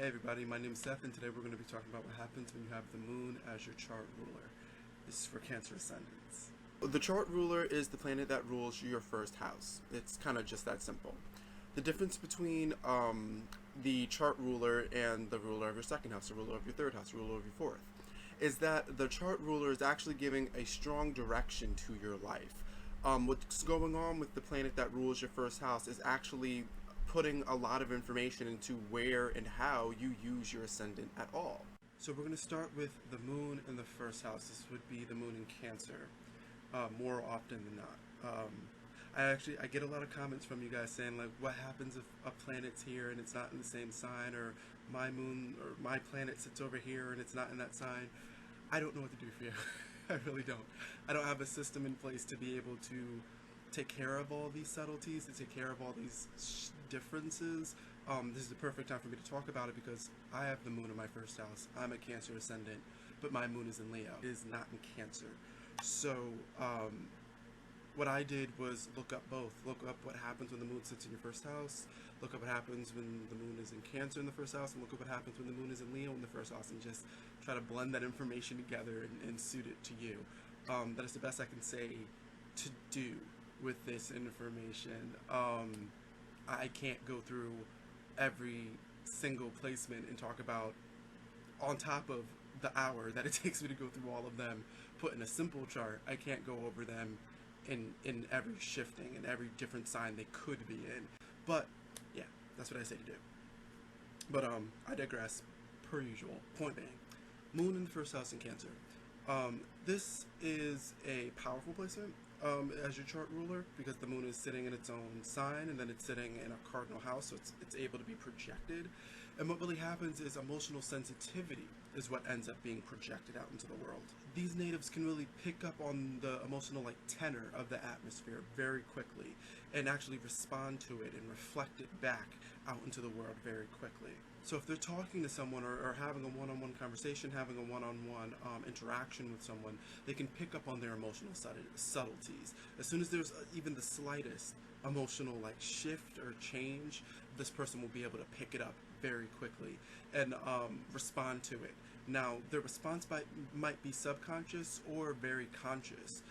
Hey everybody, my name is Seth, and today we're going to be talking about what happens when you have the moon as your chart ruler. This is for Cancer ascendants. The chart ruler is the planet that rules your first house. It's kind of just that simple. The difference between the chart ruler and the ruler of your second house, the ruler of your third house, the ruler of your fourth, is that the chart ruler is actually giving a strong direction to your life. What's going on with the planet that rules your first house is actually putting a lot of information into where and how you use your ascendant at all. So we're going to start with the moon in the first house. This would be the moon in Cancer, more often than not. I get a lot of comments from you guys saying, like, what happens if a planet's here and it's not in the same sign, or my moon or my planet sits over here and it's not in that sign. I don't know what to do for you. I really don't. I don't have a system in place to be able to take care of all these subtleties, to take care of all these differences. This is the perfect time for me to talk about it because I have the moon in my first house. I'm a Cancer ascendant, but my moon is in Leo. It is not in Cancer. So what I did was look up both. Look up what happens when the moon sits in your first house, look up what happens when the moon is in Cancer in the first house, and look up what happens when the moon is in Leo in the first house, and just try to blend that information together and suit it to you. That is the best I can say to do with this information. I can't go through every single placement and talk about, on top of the hour that it takes me to go through all of them, put in a simple chart. I can't go over them in every shifting and every different sign they could be in. But yeah, that's what I say to do. But I digress, per usual. Point being, moon in the first house in Cancer. This is a powerful placement as your chart ruler, because the moon is sitting in its own sign, and then it's sitting in a cardinal house, so it's able to be projected. And what really happens is emotional sensitivity is what ends up being projected out into the world. These natives can really pick up on the emotional tenor of the atmosphere very quickly and actually respond to it and reflect it back out into the world very quickly. So if they're talking to someone or having a one-on-one conversation, having a one-on-one interaction with someone, they can pick up on their emotional subtleties. As soon as there's even the slightest emotional shift or change, this person will be able to pick it up very quickly and respond to it. Now, their response might be subconscious or very conscious,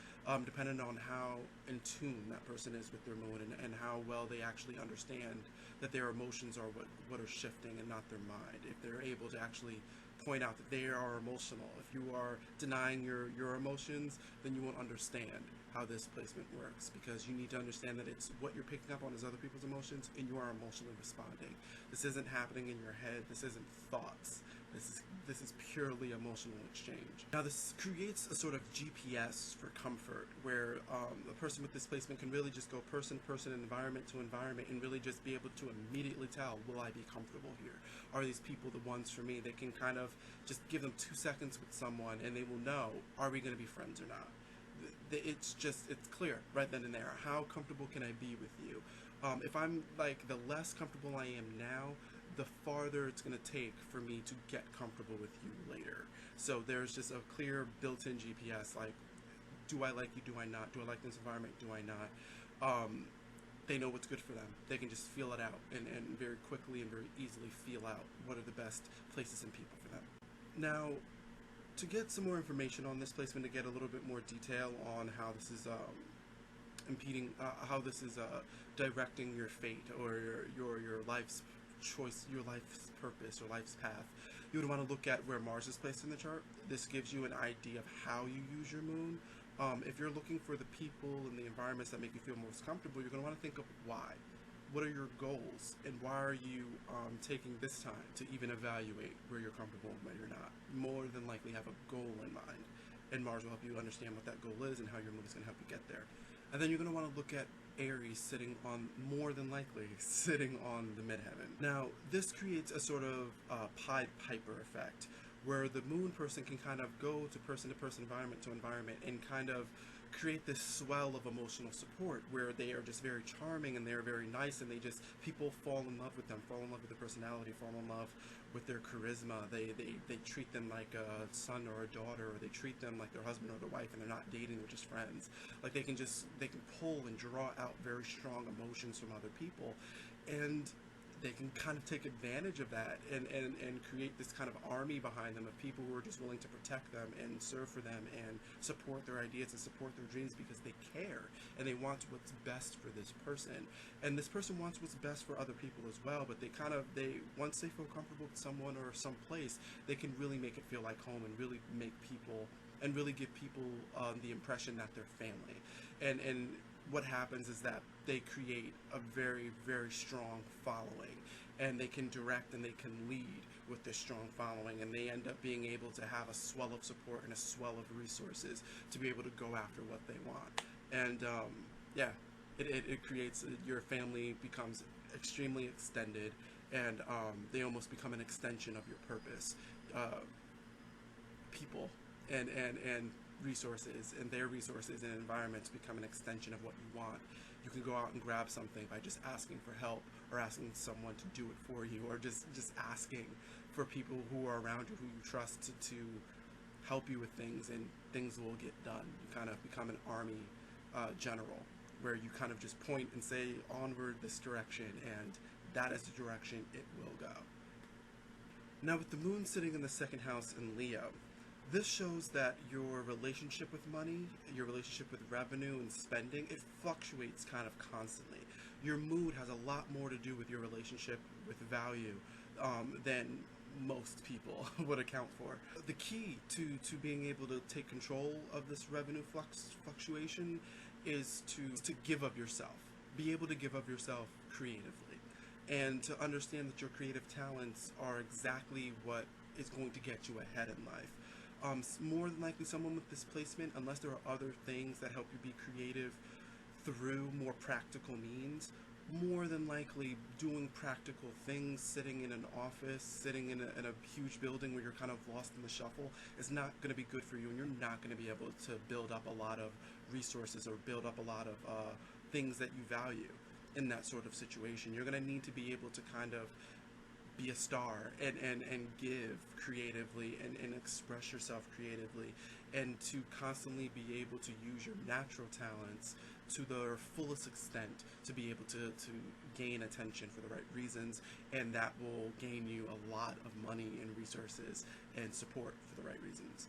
depending on how in tune that person is with their moon and how well they actually understand that their emotions are what are shifting and not their mind. If they're able to actually point out that they are emotional. If you are denying your emotions, then you won't understand how this placement works, because you need to understand that it's what you're picking up on is other people's emotions, and you are emotionally responding. This isn't happening in your head. This isn't thoughts. This is purely emotional exchange. Now, this creates a sort of GPS for comfort, where a person with this placement can really just go person to person, environment to environment, and really just be able to immediately tell, will I be comfortable here? Are these people the ones for me? They can kind of just give them 2 seconds with someone, and they will know, are we going to be friends or not? It's clear right then and there. How comfortable can I be with you? If I'm the less comfortable I am now, the farther it's going to take for me to get comfortable with you later. So there's just a clear built-in GPS, do I like you, do I not? Do I like this environment, do I not? They know what's good for them. They can just feel it out and very quickly and very easily feel out what are the best places and people for them. Now, to get some more information on this placement, to get a little bit more detail on how this is impeding, how this is directing your fate or your life's choice, your life's purpose or life's path, you would want to look at where Mars is placed in the chart. This gives you an idea of how you use your moon. If you're looking for the people and the environments that make you feel most comfortable, you're going to want to think of why. What are your goals, and why are you taking this time to even evaluate where you're comfortable and where you're not? More than likely have a goal in mind, and Mars will help you understand what that goal is and how your moon is going to help you get there. And then you're going to want to look at Aries more than likely sitting on the midheaven. Now, this creates a sort of Pied Piper effect, where the moon person can kind of go to person, environment to environment, and kind of create this swell of emotional support where they are just very charming and they're very nice, and people fall in love with them, fall in love with their personality, fall in love with their charisma. They treat them like a son or a daughter, or they treat them like their husband or their wife, and they're not dating, they're just friends. They can pull and draw out very strong emotions from other people. And they can kind of take advantage of that and create this kind of army behind them of people who are just willing to protect them and serve for them and support their ideas and support their dreams because they care and they want what's best for this person. And this person wants what's best for other people as well, but once they feel comfortable with someone or some place, they can really make it feel like home and really make people and really give people the impression that they're family. And what happens is that they create a very, very strong following, and they can direct and they can lead with this strong following, and they end up being able to have a swell of support and a swell of resources to be able to go after what they want. And yeah, it creates, your family becomes extremely extended, and they almost become an extension of your purpose. People and resources and their resources and environments become an extension of what you want. You can go out and grab something by just asking for help, or asking someone to do it for you, or just asking for people who are around you, who you trust to help you with things, and things will get done. You kind of become an army general, where you kind of just point and say, onward this direction, and that is the direction it will go. Now, with the moon sitting in the second house in Leo, this shows that your relationship with money, your relationship with revenue and spending, it fluctuates kind of constantly. Your mood has a lot more to do with your relationship with value than most people would account for. The key to being able to take control of this revenue fluctuation is to give of yourself. Be able to give of yourself creatively, and to understand that your creative talents are exactly what is going to get you ahead in life. More than likely, someone with this placement, unless there are other things that help you be creative through more practical means, more than likely doing practical things, sitting in an office, sitting in a huge building where you're kind of lost in the shuffle, is not going to be good for you, and you're not going to be able to build up a lot of resources or build up a lot of things that you value in that sort of situation. You're going to need to be able to kind of be a star and give creatively and express yourself creatively, and to constantly be able to use your natural talents to their fullest extent to be able to gain attention for the right reasons, and that will gain you a lot of money and resources and support for the right reasons.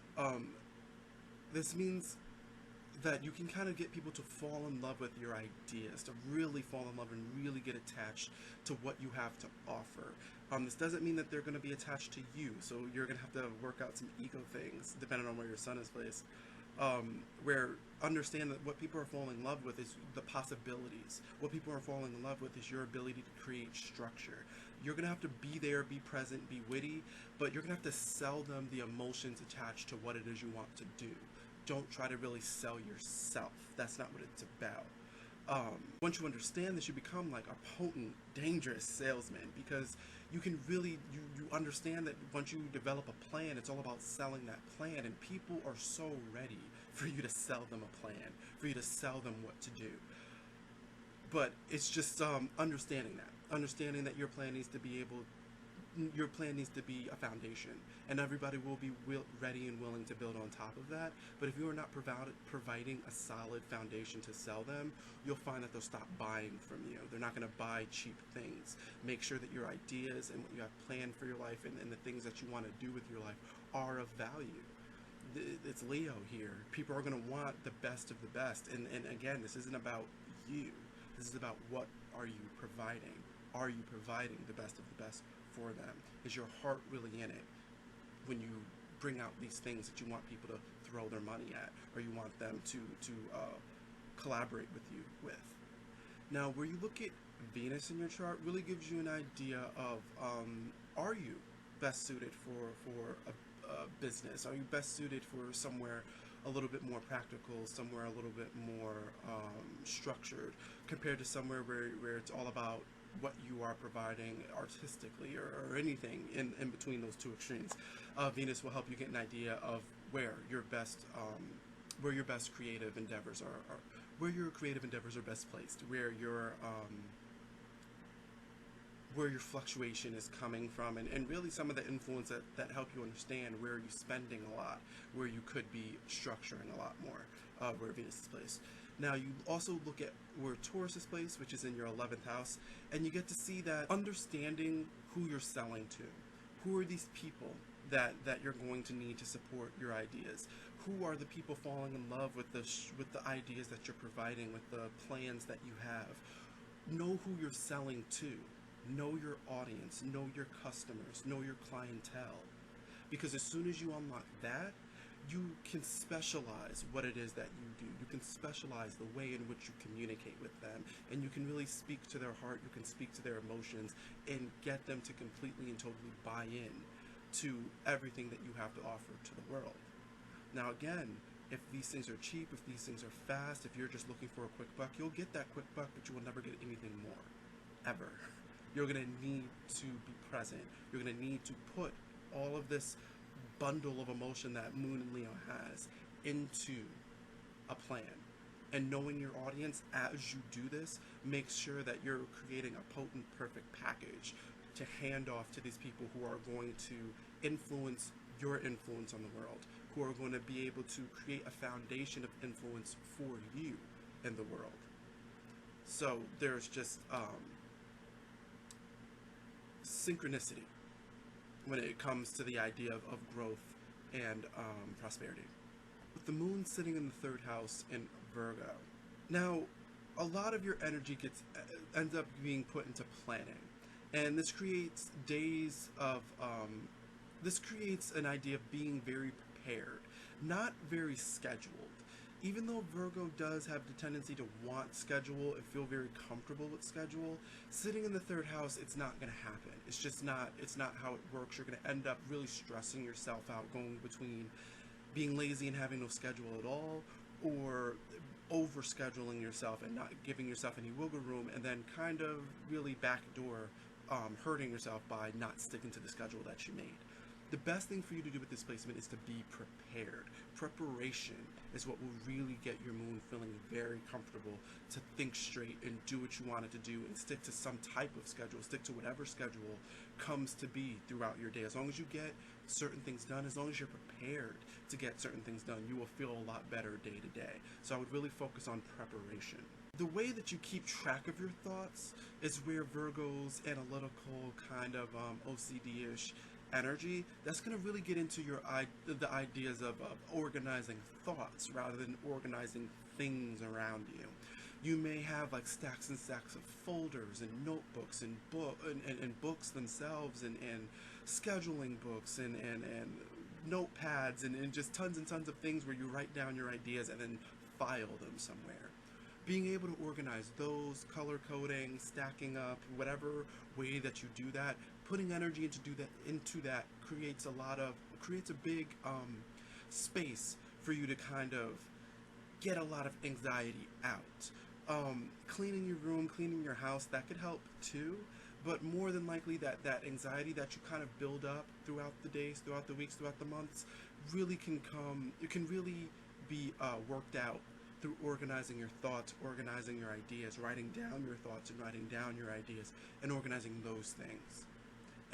This means that you can kind of get people to fall in love with your ideas, to really fall in love and really get attached to what you have to offer. This doesn't mean that they're going to be attached to you, so you're going to have to work out some ego things, depending on where your sun is placed, where understand that what people are falling in love with is the possibilities. What people are falling in love with is your ability to create structure. You're going to have to be there, be present, be witty, but you're going to have to sell them the emotions attached to what it is you want to do. Don't try to really sell yourself. That's not what it's about. Once you understand this, you become like a potent, dangerous salesman, because you can really, you understand that once you develop a plan, it's all about selling that plan, and people are so ready for you to sell them a plan, for you to sell them what to do. But it's just understanding that your plan needs to be a foundation, and everybody will be ready and willing to build on top of that. But if you are not providing a solid foundation to sell them, you'll find that they'll stop buying from you. They're not going to buy cheap things. Make sure that your ideas and what you have planned for your life and the things that you want to do with your life are of value. It's Leo here. People are going to want the best of the best. And again, this isn't about you. This is about what are you providing. Are you providing the best of the best for them? Is your heart really in it when you bring out these things that you want people to throw their money at, or you want them to collaborate with you with? Now, where you look at Venus in your chart really gives you an idea of are you best suited for a business? Are you best suited for somewhere a little bit more practical, somewhere a little bit more structured, compared to somewhere where it's all about what you are providing artistically or anything in between those two extremes? Venus will help you get an idea of where your best creative endeavors are where your creative endeavors are best placed, where your fluctuation is coming from, and really some of the influence that help you understand where are you spending a lot, where you could be structuring a lot more, where Venus is placed. Now you also look at where Taurus is placed, which is in your 11th house, and you get to see that understanding who you're selling to. Who are these people that you're going to need to support your ideas? Who are the people falling in love with the ideas that you're providing, with the plans that you have? Know who you're selling to. Know your audience. Know your customers. Know your clientele. Because as soon as you unlock that, you can specialize what it is that you do. You can specialize the way in which you communicate with them, and you can really speak to their heart, you can speak to their emotions, and get them to completely and totally buy in to everything that you have to offer to the world. Now again, if these things are cheap, if these things are fast, if you're just looking for a quick buck, you'll get that quick buck, but you will never get anything more, ever. You're going to need to be present. You're going to need to put all of this bundle of emotion that Moon and Leo has into a plan. And knowing your audience as you do this, make sure that you're creating a potent, perfect package to hand off to these people who are going to influence your influence on the world, who are going to be able to create a foundation of influence for you in the world. So there's just synchronicity when it comes to the idea of growth and prosperity. With the moon sitting in the 3rd house in Virgo, now a lot of your energy ends up being put into planning, and this creates days of this creates an idea of being very prepared, not very scheduled. Even though Virgo does have the tendency to want schedule and feel very comfortable with schedule, sitting in the 3rd house, it's not going to happen. It's just not, it's not how it works. You're going to end up really stressing yourself out, going between being lazy and having no schedule at all, or over scheduling yourself and not giving yourself any wiggle room, and then kind of really backdoor hurting yourself by not sticking to the schedule that you made. The best thing for you to do with this placement is to be prepared. Preparation is what will really get your moon feeling very comfortable to think straight and do what you want it to do, and stick to some type of schedule, stick to whatever schedule comes to be throughout your day. As long as you get certain things done, as long as you're prepared to get certain things done, you will feel a lot better day to day. So I would really focus on preparation. The way that you keep track of your thoughts is where Virgo's analytical kind of OCD-ish energy, that's going to really get into the ideas of organizing thoughts rather than organizing things around you. You may have like stacks and stacks of folders and notebooks and books themselves, and scheduling books and notepads and just tons and tons of things where you write down your ideas and then file them somewhere. Being able to organize those, color coding, stacking up, whatever way that you do that, putting energy into that creates a big space for you to kind of get a lot of anxiety out. Cleaning your room, cleaning your house, that could help too, but more than likely that anxiety that you kind of build up throughout the days, throughout the weeks, throughout the months, really can really be worked out through organizing your thoughts, organizing your ideas, writing down your thoughts and writing down your ideas, and organizing those things.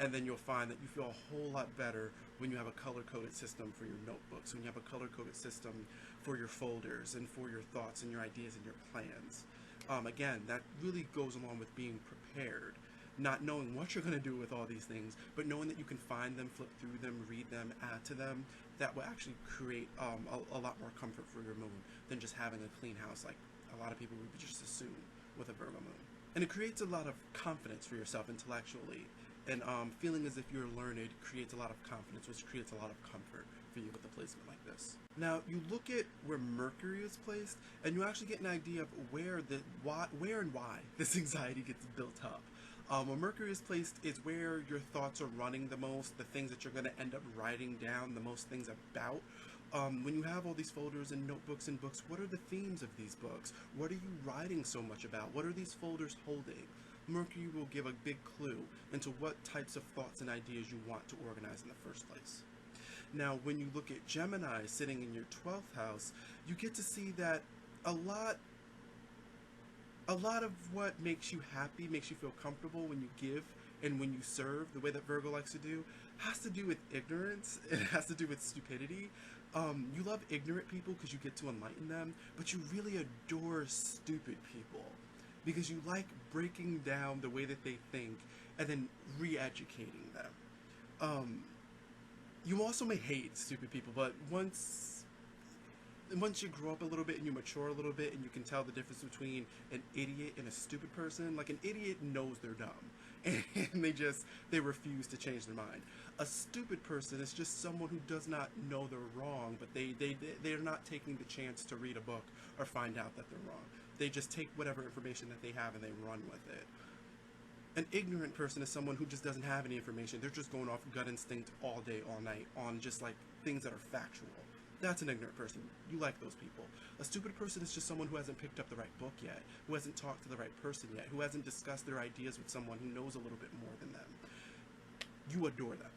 And then you'll find that you feel a whole lot better when you have a color-coded system for your notebooks, when you have a color-coded system for your folders and for your thoughts and your ideas and your plans. Again, that really goes along with being prepared, not knowing what you're going to do with all these things, but knowing that you can find them, flip through them, read them, add to them. That will actually create a lot more comfort for your moon than just having a clean house like a lot of people would just assume with a Virgo moon. And it creates a lot of confidence for yourself intellectually. And feeling as if you're learned creates a lot of confidence, which creates a lot of comfort for you with a placement like this. Now, you look at where Mercury is placed, and you actually get an idea of where and why this anxiety gets built up. Where Mercury is placed is where your thoughts are running the most, the things that you're going to end up writing down the most things about. When you have all these folders and notebooks and books, what are the themes of these books? What are you writing so much about? What are these folders holding? Mercury will give a big clue into what types of thoughts and ideas you want to organize in the first place. Now, when you look at Gemini sitting in your 12th house, you get to see that a lot of what makes you happy, makes you feel comfortable when you give and when you serve, the way that Virgo likes to do, has to do with ignorance. It has to do with stupidity. You love ignorant people because you get to enlighten them, but you really adore stupid people because you like breaking down the way that they think and then re-educating them. You also may hate stupid people, but once you grow up a little bit and you mature a little bit and you can tell the difference between an idiot and a stupid person, like an idiot knows they're dumb and they refuse to change their mind. A stupid person is just someone who does not know they're wrong, but they're not taking the chance to read a book or find out that they're wrong. They just take whatever information that they have and they run with it. An ignorant person is someone who just doesn't have any information. They're just going off gut instinct all day, all night on just like things that are factual. That's an ignorant person. You like those people. A stupid person is just someone who hasn't picked up the right book yet, who hasn't talked to the right person yet, who hasn't discussed their ideas with someone who knows a little bit more than them. You adore them.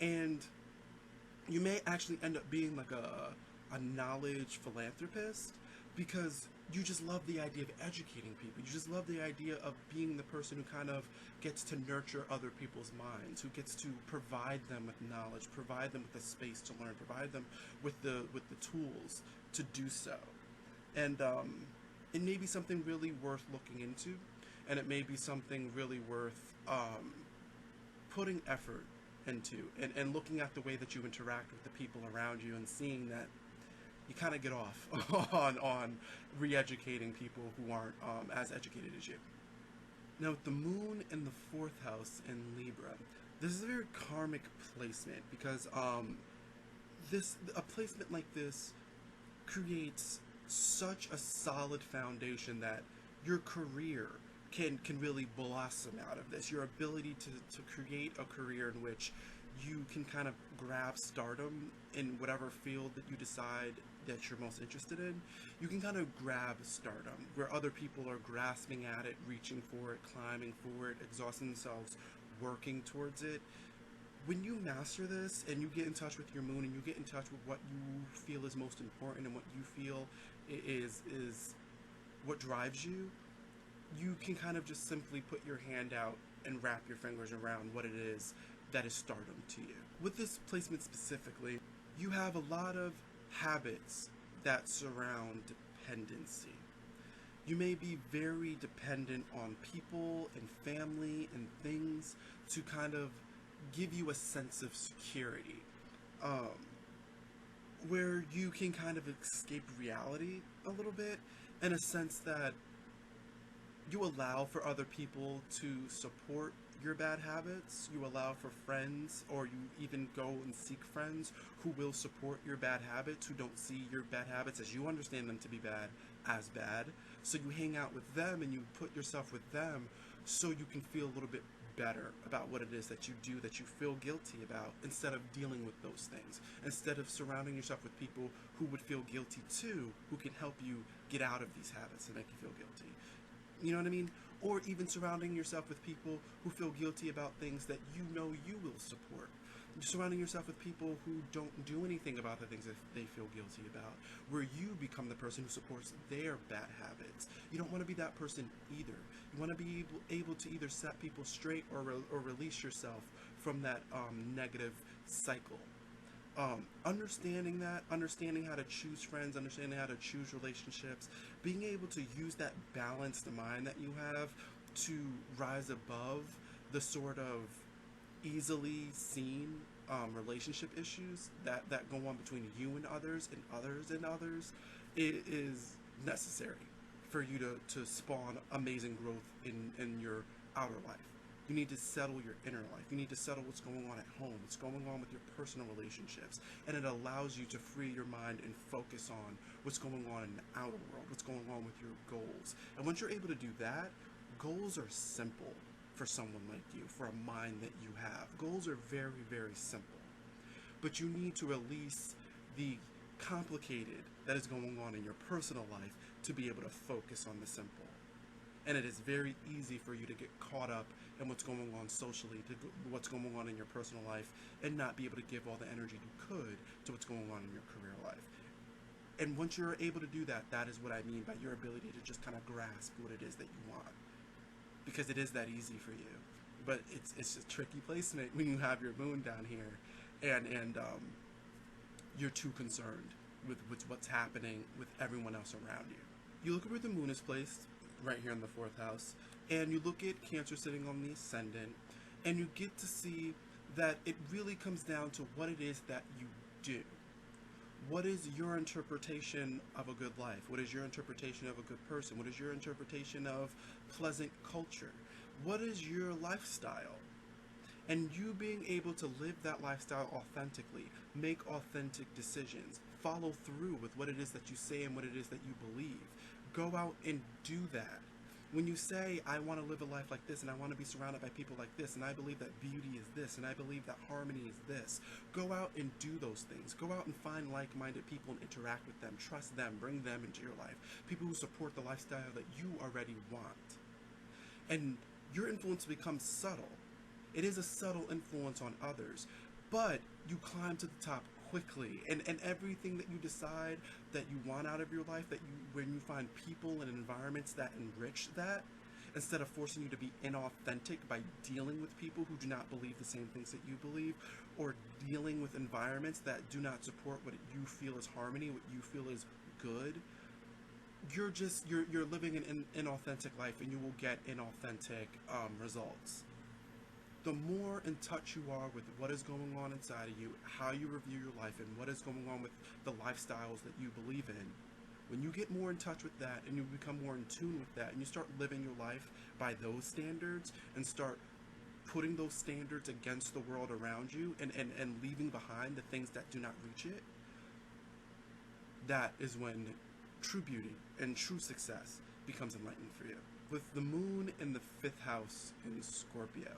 And you may actually end up being like a knowledge philanthropist because you just love the idea of educating people. You just love the idea of being the person who kind of gets to nurture other people's minds, who gets to provide them with knowledge, provide them with a space to learn, provide them with the tools to do so. And it may be something really worth looking into, and it may be something really worth putting effort into, and looking at the way that you interact with the people around you and seeing that you kind of get off on re-educating people who aren't as educated as you. Now, with the moon in the 4th house in Libra, this is a very karmic placement because a placement like this creates such a solid foundation that your career can really blossom out of this. Your ability to create a career in which you can kind of grab stardom in whatever field that you decide that you're most interested in. You can kind of grab stardom where other people are grasping at it, reaching for it, climbing for it, exhausting themselves, working towards it. When you master this and you get in touch with your moon and you get in touch with what you feel is most important and what you feel is what drives you, you can kind of just simply put your hand out and wrap your fingers around what it is that is stardom to you. With this placement specifically, you have a lot of habits that surround dependency. You may be very dependent on people and family and things to kind of give you a sense of security, where you can kind of escape reality a little bit in a sense that you allow for other people to support your bad habits. You allow for friends, or you even go and seek friends who will support your bad habits, who don't see your bad habits as you understand them to be bad as bad. So you hang out with them and you put yourself with them so you can feel a little bit better about what it is that you do that you feel guilty about, instead of dealing with those things, instead of surrounding yourself with people who would feel guilty too, who can help you get out of these habits and make you feel guilty. You know what I mean? Or even surrounding yourself with people who feel guilty about things that you know you will support. Surrounding yourself with people who don't do anything about the things that they feel guilty about, where you become the person who supports their bad habits. You don't want to be that person either. You want to be able to either set people straight or release yourself from that negative cycle. Understanding how to choose friends, understanding how to choose relationships, being able to use that balanced mind that you have to rise above the sort of easily seen relationship issues that go on between you and others and others, it is necessary for you to spawn amazing growth in your outer life. You need to settle your inner life. You need to settle what's going on at home, what's going on with your personal relationships. And it allows you to free your mind and focus on what's going on in the outer world, what's going on with your goals. And once you're able to do that, goals are simple for someone like you, for a mind that you have. Goals are very, very simple. But you need to release the complicated that is going on in your personal life to be able to focus on the simple. And it is very easy for you to get caught up in what's going on socially, to what's going on in your personal life, and not be able to give all the energy you could to what's going on in your career life. And once you're able to do that, that is what I mean by your ability to just kind of grasp what it is that you want. Because it is that easy for you. but it's a tricky placement when you have your moon down here, and you're too concerned with what's happening with everyone else around you. You look at where the moon is placed, right here in the 4th house, and you look at Cancer sitting on the ascendant, and you get to see that it really comes down to what it is that you do. What is your interpretation of a good life? What is your interpretation of a good person? What is your interpretation of pleasant culture? What is your lifestyle? And you being able to live that lifestyle authentically, make authentic decisions, follow through with what it is that you say and what it is that you believe. Go out and do that. When you say, I want to live a life like this, and I want to be surrounded by people like this, and I believe that beauty is this, and I believe that harmony is this, go out and do those things. Go out and find like-minded people and interact with them. Trust them. Bring them into your life. People who support the lifestyle that you already want. And your influence becomes subtle. It is a subtle influence on others, but you climb to the top quickly, and everything that you decide that you want out of your life, when you find people and environments that enrich that, instead of forcing you to be inauthentic by dealing with people who do not believe the same things that you believe, or dealing with environments that do not support what you feel is harmony, what you feel is good, you're living an inauthentic life, and you will get inauthentic results. The more in touch you are with what is going on inside of you, how you review your life, and what is going on with the lifestyles that you believe in, when you get more in touch with that and you become more in tune with that, and you start living your life by those standards and start putting those standards against the world around you, and leaving behind the things that do not reach it, that is when true beauty and true success becomes enlightened for you. With the moon in the 5th house in Scorpio,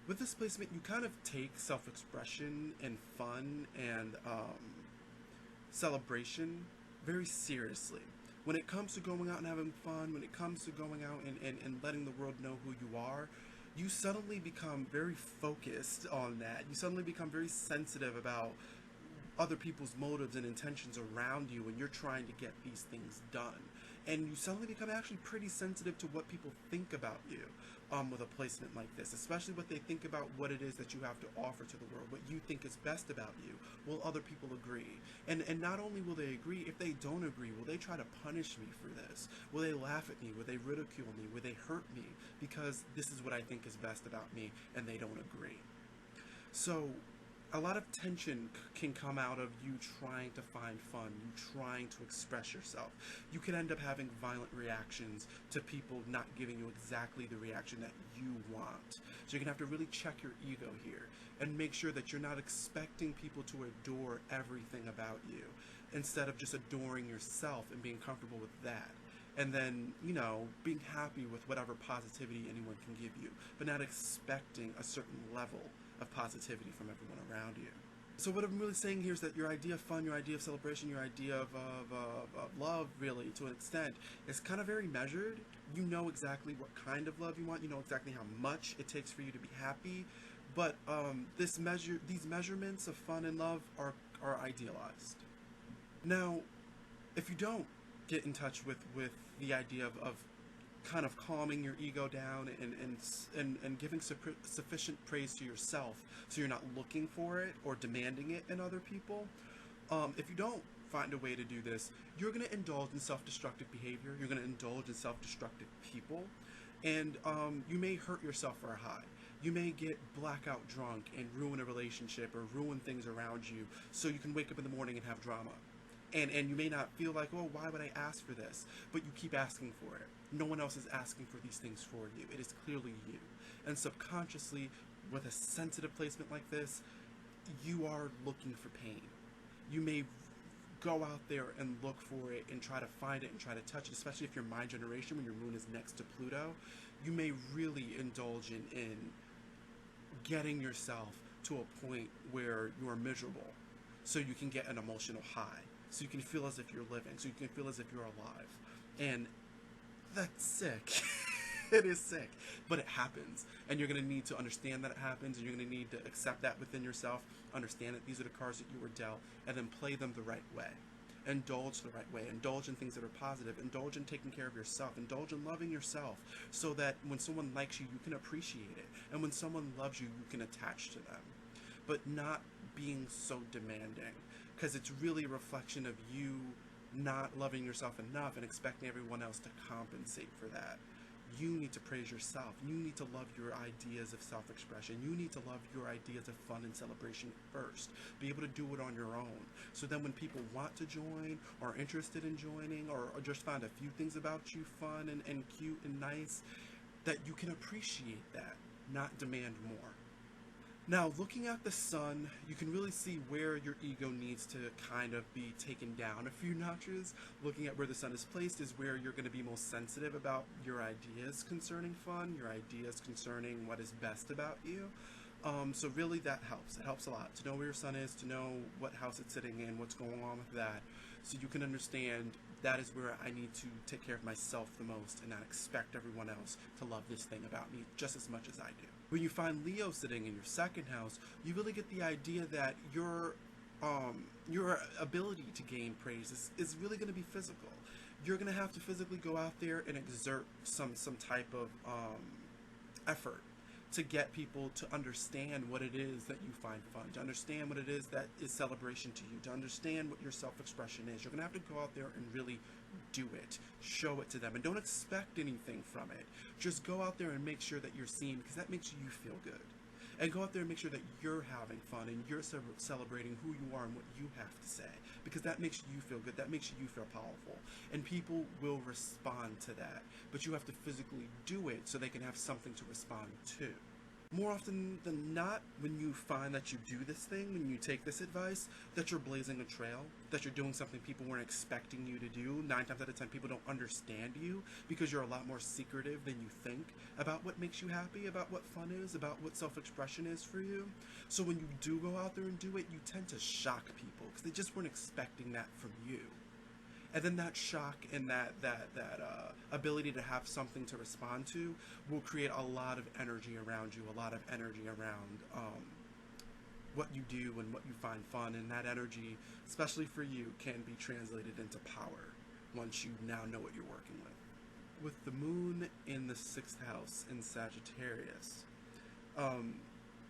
with this placement, you kind of take self-expression and fun and celebration very seriously. When it comes to going out and having fun, when it comes to going out and letting the world know who you are, you suddenly become very focused on that. You suddenly become very sensitive about other people's motives and intentions around you when you're trying to get these things done. And you suddenly become actually pretty sensitive to what people think about you with a placement like this, especially what they think about what it is that you have to offer to the world, what you think is best about you. Will other people agree? And not only will they agree, if they don't agree, will they try to punish me for this? Will they laugh at me? Will they ridicule me? Will they hurt me? Because this is what I think is best about me, and they don't agree. So a lot of tension can come out of you trying to find fun, you trying to express yourself. You can end up having violent reactions to people not giving you exactly the reaction that you want. So you're going to have to really check your ego here and make sure that you're not expecting people to adore everything about you, instead of just adoring yourself and being comfortable with that. And then, being happy with whatever positivity anyone can give you, but not expecting a certain level of positivity from everyone around you. So what I'm really saying here is that your idea of fun, your idea of celebration, your idea of love, really, to an extent, is kind of very measured. You know exactly what kind of love you want. You know exactly how much it takes for you to be happy. But these measurements of fun and love are idealized. Now, if you don't get in touch with the idea of kind of calming your ego down and giving sufficient praise to yourself, so you're not looking for it or demanding it in other people, if you don't find a way to do this, you're going to indulge in self-destructive behavior, you're going to indulge in self-destructive people, and you may hurt yourself for a high. You may get blackout drunk and ruin a relationship or ruin things around you, so you can wake up in the morning and have drama. And you may not feel like, oh, why would I ask for this? But you keep asking for it. No one else is asking for these things for you. It is clearly you. And subconsciously, with a sensitive placement like this, you are looking for pain. You may go out there and look for it and try to find it and try to touch it, especially if you're my generation, when your moon is next to Pluto. You may really indulge in getting yourself to a point where you are miserable, so you can get an emotional high. So you can feel as if you're living, so you can feel as if you're alive. And that's sick. It is sick, but it happens. And you're going to need to understand that it happens, and you're going to need to accept that within yourself, understand that these are the cards that you were dealt, and then play them the right way. Indulge the right way. Indulge in things that are positive. Indulge in taking care of yourself. Indulge in loving yourself so that when someone likes you, you can appreciate it. And when someone loves you, you can attach to them. But not being so demanding, because it's really a reflection of you not loving yourself enough and expecting everyone else to compensate for that. You need to praise yourself. You need to love your ideas of self-expression. You need to love your ideas of fun and celebration first. Be able to do it on your own. So then when people want to join or are interested in joining or just find a few things about you fun and cute and nice, that you can appreciate that, not demand more. Now, looking at the sun, you can really see where your ego needs to kind of be taken down a few notches. Looking at where the sun is placed is where you're going to be most sensitive about your ideas concerning fun, your ideas concerning what is best about you. So really that helps. It helps a lot to know where your sun is, to know what house it's sitting in, what's going on with that, so you can understand that is where I need to take care of myself the most and not expect everyone else to love this thing about me just as much as I do. When you find Leo sitting in your second house, you really get the idea that your ability to gain praise is really going to be physical. You're going to have to physically go out there and exert some type of effort to get people to understand what it is that you find fun, to understand what it is that is celebration to you, to understand what your self-expression is. You're going to have to go out there and really do it, show it to them, and don't expect anything from it. Just go out there and make sure that you're seen, because that makes you feel good. And go out there and make sure that you're having fun and you're celebrating who you are and what you have to say, because that makes you feel good, that makes you feel powerful, and people will respond to that. But you have to physically do it so they can have something to respond to. More often than not, when you find that you do this thing, when you take this advice, that you're blazing a trail, that you're doing something people weren't expecting you to do. 9 times out of 10, people don't understand you because you're a lot more secretive than you think about what makes you happy, about what fun is, about what self-expression is for you. So when you do go out there and do it, you tend to shock people because they just weren't expecting that from you. And then that shock and that ability to have something to respond to will create a lot of energy around you, a lot of energy around what you do and what you find fun. And that energy, especially for you, can be translated into power once you now know what you're working with. With the moon in the 6th house in Sagittarius,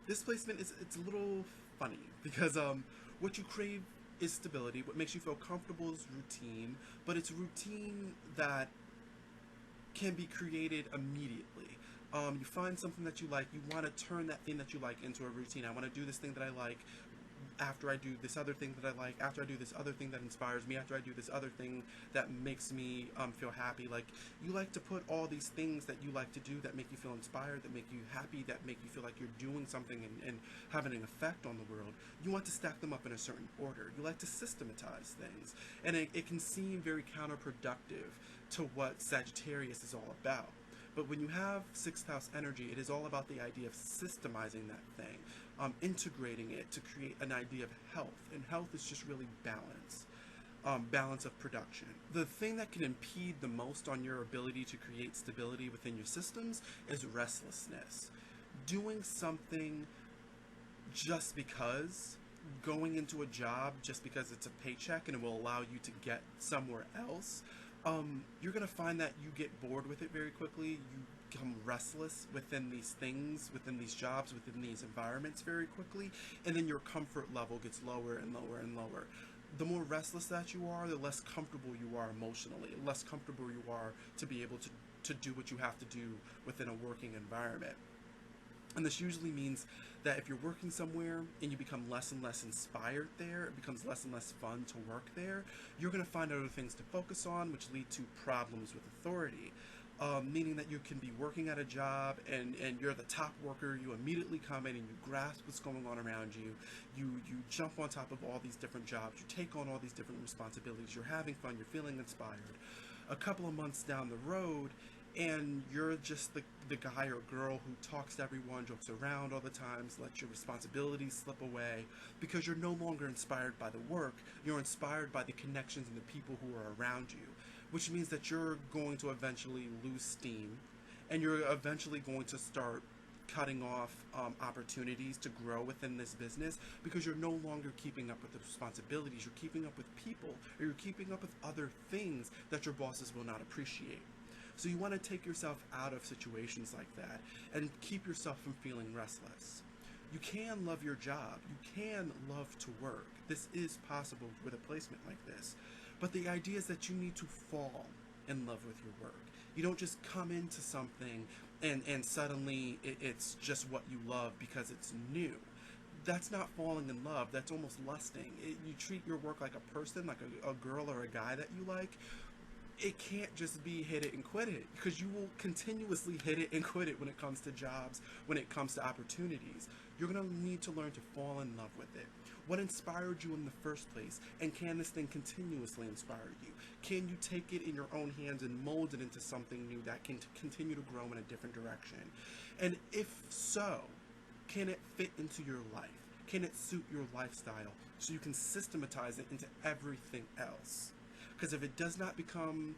this placement it's a little funny because what you crave is stability. What makes you feel comfortable is routine, but it's routine that can be created immediately. You find something that you like, you want to turn that thing that you like into a routine. I want to do this thing that I like after I do this other thing that I like, after I do this other thing that inspires me, after I do this other thing that makes me feel happy. Like, you like to put all these things that you like to do that make you feel inspired, that make you happy, that make you feel like you're doing something and having an effect on the world. You want to stack them up in a certain order. You like to systematize things. And it can seem very counterproductive to what Sagittarius is all about. But when you have 6th house energy, it is all about the idea of systemizing that thing, integrating it to create an idea of health. And health is just really balance, balance of production. The thing that can impede the most on your ability to create stability within your systems is restlessness. Doing something just because, going into a job just because it's a paycheck and it will allow you to get somewhere else, you're going to find that you get bored with it very quickly. You become restless within these things, within these jobs, within these environments very quickly, and then your comfort level gets lower and lower and lower. The more restless that you are, the less comfortable you are emotionally, the less comfortable you are to be able to do what you have to do within a working environment. And this usually means that if you're working somewhere and you become less and less inspired there, it becomes less and less fun to work there, you're going to find other things to focus on, which lead to problems with authority. Meaning that you can be working at a job and you're the top worker, you immediately come in and you grasp what's going on around you, you jump on top of all these different jobs, you take on all these different responsibilities, you're having fun, you're feeling inspired. A couple of months down the road, and you're just the guy or girl who talks to everyone, jokes around all the time, lets your responsibilities slip away, because you're no longer inspired by the work, you're inspired by the connections and the people who are around you, which means that you're going to eventually lose steam, and you're eventually going to start cutting off opportunities to grow within this business because you're no longer keeping up with the responsibilities. You're keeping up with people, or you're keeping up with other things that your bosses will not appreciate. So you want to take yourself out of situations like that and keep yourself from feeling restless. You can love your job. You can love to work. This is possible with a placement like this. But the idea is that you need to fall in love with your work. You don't just come into something and suddenly it's just what you love because it's new. That's not falling in love. That's almost lusting. You treat your work like a person, like a girl or a guy that you like. It can't just be hit it and quit it, because you will continuously hit it and quit it when it comes to jobs, when it comes to opportunities. You're going to need to learn to fall in love with it. What inspired you in the first place? And can this thing continuously inspire you? Can you take it in your own hands and mold it into something new that can continue to grow in a different direction? And if so, can it fit into your life? Can it suit your lifestyle so you can systematize it into everything else? Because if it does not become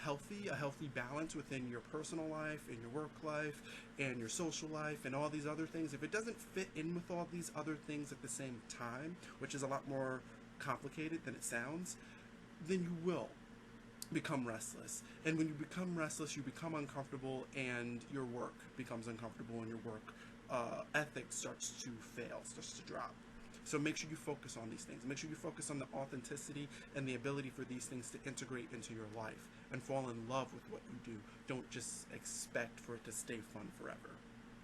healthy, a healthy balance within your personal life, and your work life, and your social life, and all these other things, if it doesn't fit in with all these other things at the same time, which is a lot more complicated than it sounds, then you will become restless. And when you become restless, you become uncomfortable, and your work becomes uncomfortable, and your work ethic starts to fail, starts to drop. So make sure you focus on these things. Make sure you focus on the authenticity and the ability for these things to integrate into your life and fall in love with what you do. Don't just expect for it to stay fun forever.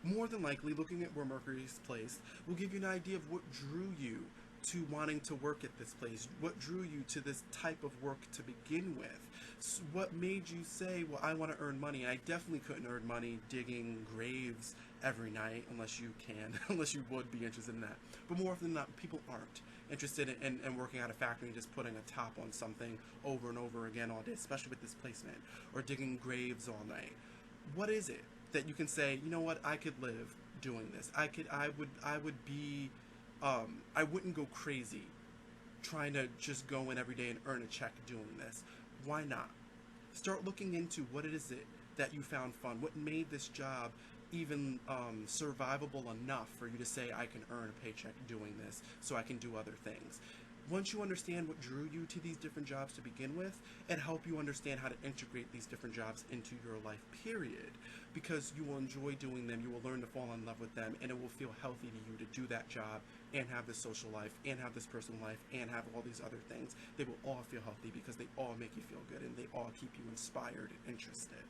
More than likely, looking at where Mercury is placed will give you an idea of what drew you to wanting to work at this place, what drew you to this type of work to begin with. So what made you say, well, I want to earn money? I definitely couldn't earn money digging graves every night, unless you can, unless you would be interested in that. But more often than not, people aren't interested in working at a factory and just putting a top on something over and over again all day, especially with this placement, or digging graves all night. What is it that you can say, you know what, I could live doing this? I wouldn't go crazy trying to just go in every day and earn a check doing this. Why not? Start looking into what it is that you found fun. What made this job even survivable enough for you to say, I can earn a paycheck doing this, so I can do other things. Once you understand what drew you to these different jobs to begin with, it helps you understand how to integrate these different jobs into your life, period. Because you will enjoy doing them, you will learn to fall in love with them, and it will feel healthy to you to do that job and have this social life and have this personal life and have all these other things. They will all feel healthy because they all make you feel good and they all keep you inspired and interested.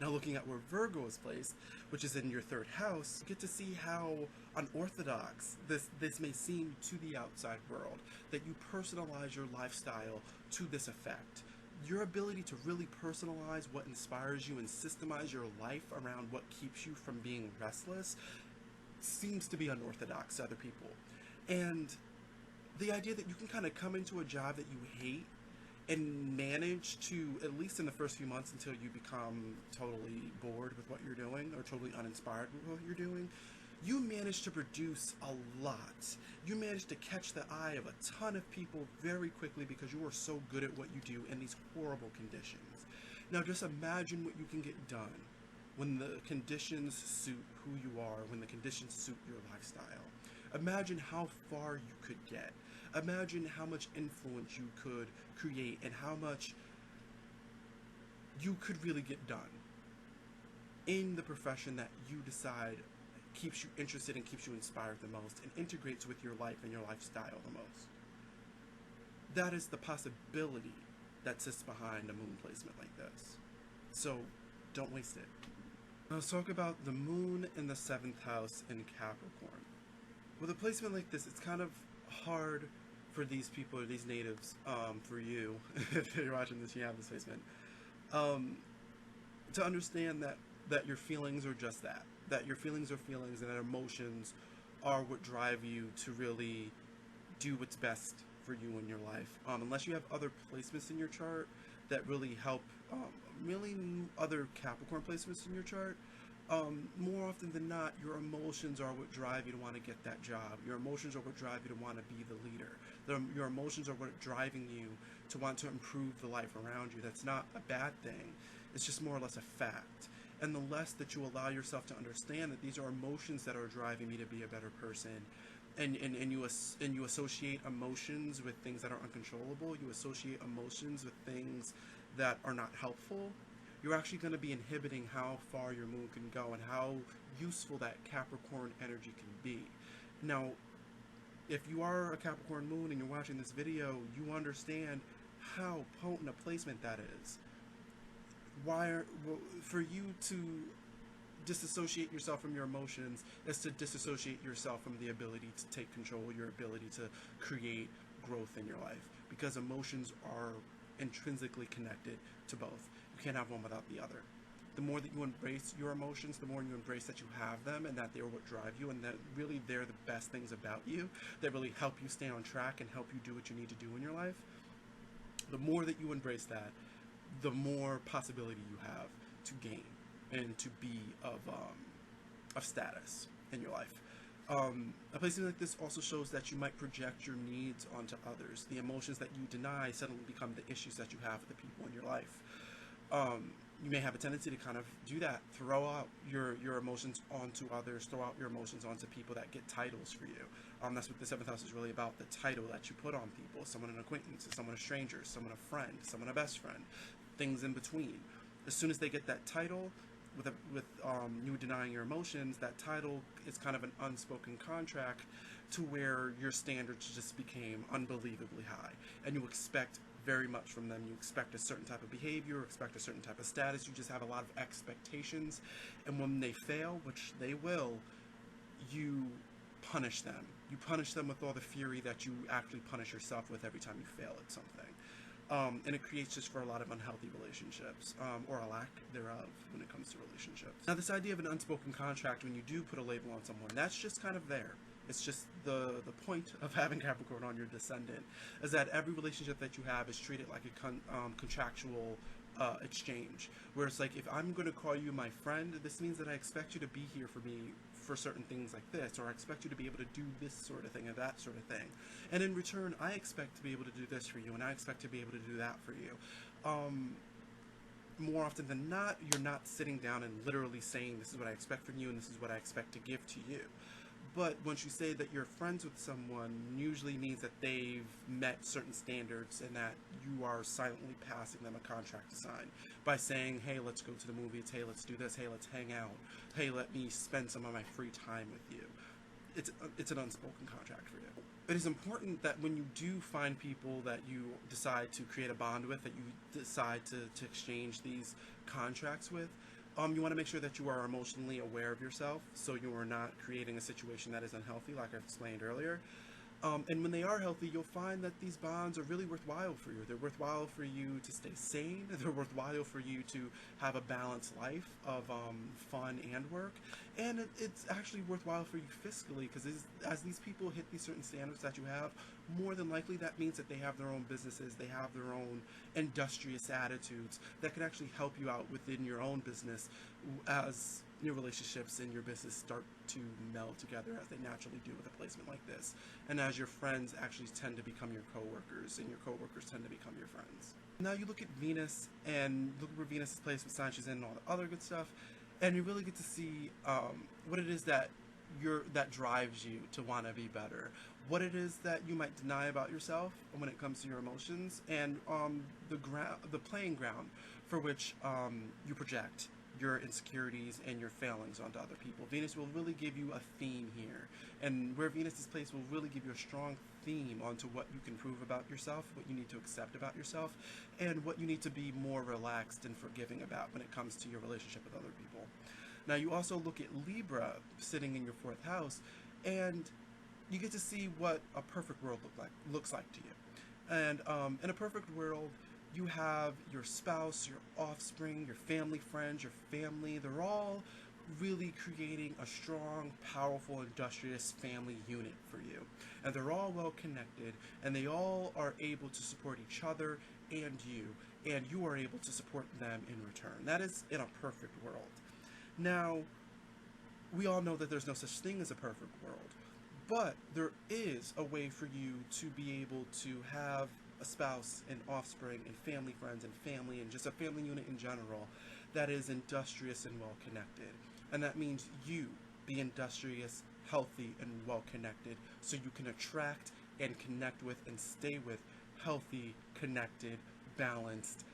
Now looking at where Virgo is placed, which is in your third house, you get to see how unorthodox this may seem to the outside world, that you personalize your lifestyle to this effect. Your ability to really personalize what inspires you and systemize your life around what keeps you from being restless seems to be unorthodox to other people. And the idea that you can kind of come into a job that you hate and manage to, at least in the first few months until you become totally bored with what you're doing or totally uninspired with what you're doing, you manage to produce a lot. You manage to catch the eye of a ton of people very quickly because you are so good at what you do in these horrible conditions. Now just imagine what you can get done when the conditions suit who you are, when the conditions suit your lifestyle. Imagine how far you could get. Imagine how much influence you could create and how much you could really get done in the profession that you decide keeps you interested and keeps you inspired the most and integrates with your life and your lifestyle the most. That is the possibility that sits behind a moon placement like this. So don't waste it. Now let's talk about the moon in the 7th house in Capricorn. With a placement like this, it's kind of hard for these people, or these natives, for you, if you're watching this, you have this placement, to understand that your feelings are just that your feelings are feelings, and that emotions are what drive you to really do what's best for you in your life. Unless you have other placements in your chart that really help, really other Capricorn placements in your chart, more often than not, your emotions are what drive you to want to get that job. Your emotions are what drive you to want to be the leader. Your emotions are what are driving you to want to improve the life around you. That's not a bad thing. It's just more or less a fact. and the less that you allow yourself to understand that these are emotions that are driving me to be a better person, and you associate emotions with things that are uncontrollable, you associate emotions with things that are not helpful, you're actually going to be inhibiting how far your moon can go and how useful that Capricorn energy can be. Now, if you are a Capricorn moon and you're watching this video, you understand how potent a placement that is. For you to disassociate yourself from your emotions is to disassociate yourself from the ability to take control, your ability to create growth in your life, because emotions are intrinsically connected to both. You can't have one without the other. The more that you embrace your emotions, the more you embrace that you have them and that they're what drive you, and that really they're the best things about you that really help you stay on track and help you do what you need to do in your life. The more that you embrace that, the more possibility you have to gain and to be of status in your life. A placement like this also shows that you might project your needs onto others. The emotions that you deny suddenly become the issues that you have with the people in your life. You may have a tendency to kind of do that, throw out your emotions onto others, throw out your emotions onto people that get titles for you. That's what the 7th house is really about, the title that you put on people. Someone an acquaintance, someone a stranger, someone a friend, someone a best friend, things in between. As soon as they get that title, with you denying your emotions, that title is kind of an unspoken contract to where your standards just became unbelievably high, and you expect very much from them. You expect a certain type of behavior, expect a certain type of status. You just have a lot of expectations, and when they fail, which they will, you punish them. You punish them with all the fury that you actually punish yourself with every time you fail at something. And it creates just for a lot of unhealthy relationships, or a lack thereof when it comes to relationships. Now, this idea of an unspoken contract, when you do put a label on someone, that's just kind of there. It's just the point of having Capricorn on your descendant, is that every relationship that you have is treated like a contractual exchange, where it's like, if I'm going to call you my friend, this means that I expect you to be here for me for certain things like this, or I expect you to be able to do this sort of thing or that sort of thing, and in return I expect to be able to do this for you, and I expect to be able to do that for you. More often than not, you're not sitting down and literally saying, this is what I expect from you and this is what I expect to give to you. But once you say that you're friends with someone, usually means that they've met certain standards and that you are silently passing them a contract to sign by saying, hey, let's go to the movies, hey, let's do this, hey, let's hang out, hey, let me spend some of my free time with you. It's an unspoken contract for you. It is important that when you do find people that you decide to create a bond with, that you decide to exchange these contracts with, you want to make sure that you are emotionally aware of yourself, so you are not creating a situation that is unhealthy, like I've explained earlier. And when they are healthy, you'll find that these bonds are really worthwhile for you. They're worthwhile for you to stay sane. They're worthwhile for you to have a balanced life of fun and work. And it's actually worthwhile for you fiscally, because as these people hit these certain standards that you have, more than likely that means that they have their own businesses, they have their own industrious attitudes that can actually help you out within your own business as your relationships and your business start to meld together, as they naturally do with a placement like this, and as your friends actually tend to become your co-workers and your co-workers tend to become your friends. Now you look at Venus and look where Venus is placed, what sign she's in, and all the other good stuff, and you really get to see what it is that drives you to want to be better, what it is that you might deny about yourself when it comes to your emotions, and the playing ground for which you project your insecurities and your failings onto other people. Venus will really give you a theme here, and where Venus is placed will really give you a strong theme onto what you can prove about yourself, what you need to accept about yourself, and what you need to be more relaxed and forgiving about when it comes to your relationship with other people. Now you also look at Libra sitting in your 4th house, and you get to see what a perfect world looks like to you. And in a perfect world, you have your spouse, your offspring, your family friends, your family. They're all really creating a strong, powerful, industrious family unit for you. And they're all well connected, and they all are able to support each other and you are able to support them in return. That is in a perfect world. Now, we all know that there's no such thing as a perfect world, but there is a way for you to be able to have a spouse and offspring and family friends and family and just a family unit in general that is industrious and well connected. And that means you be industrious, healthy, and well connected, so you can attract and connect with and stay with healthy, connected, balanced,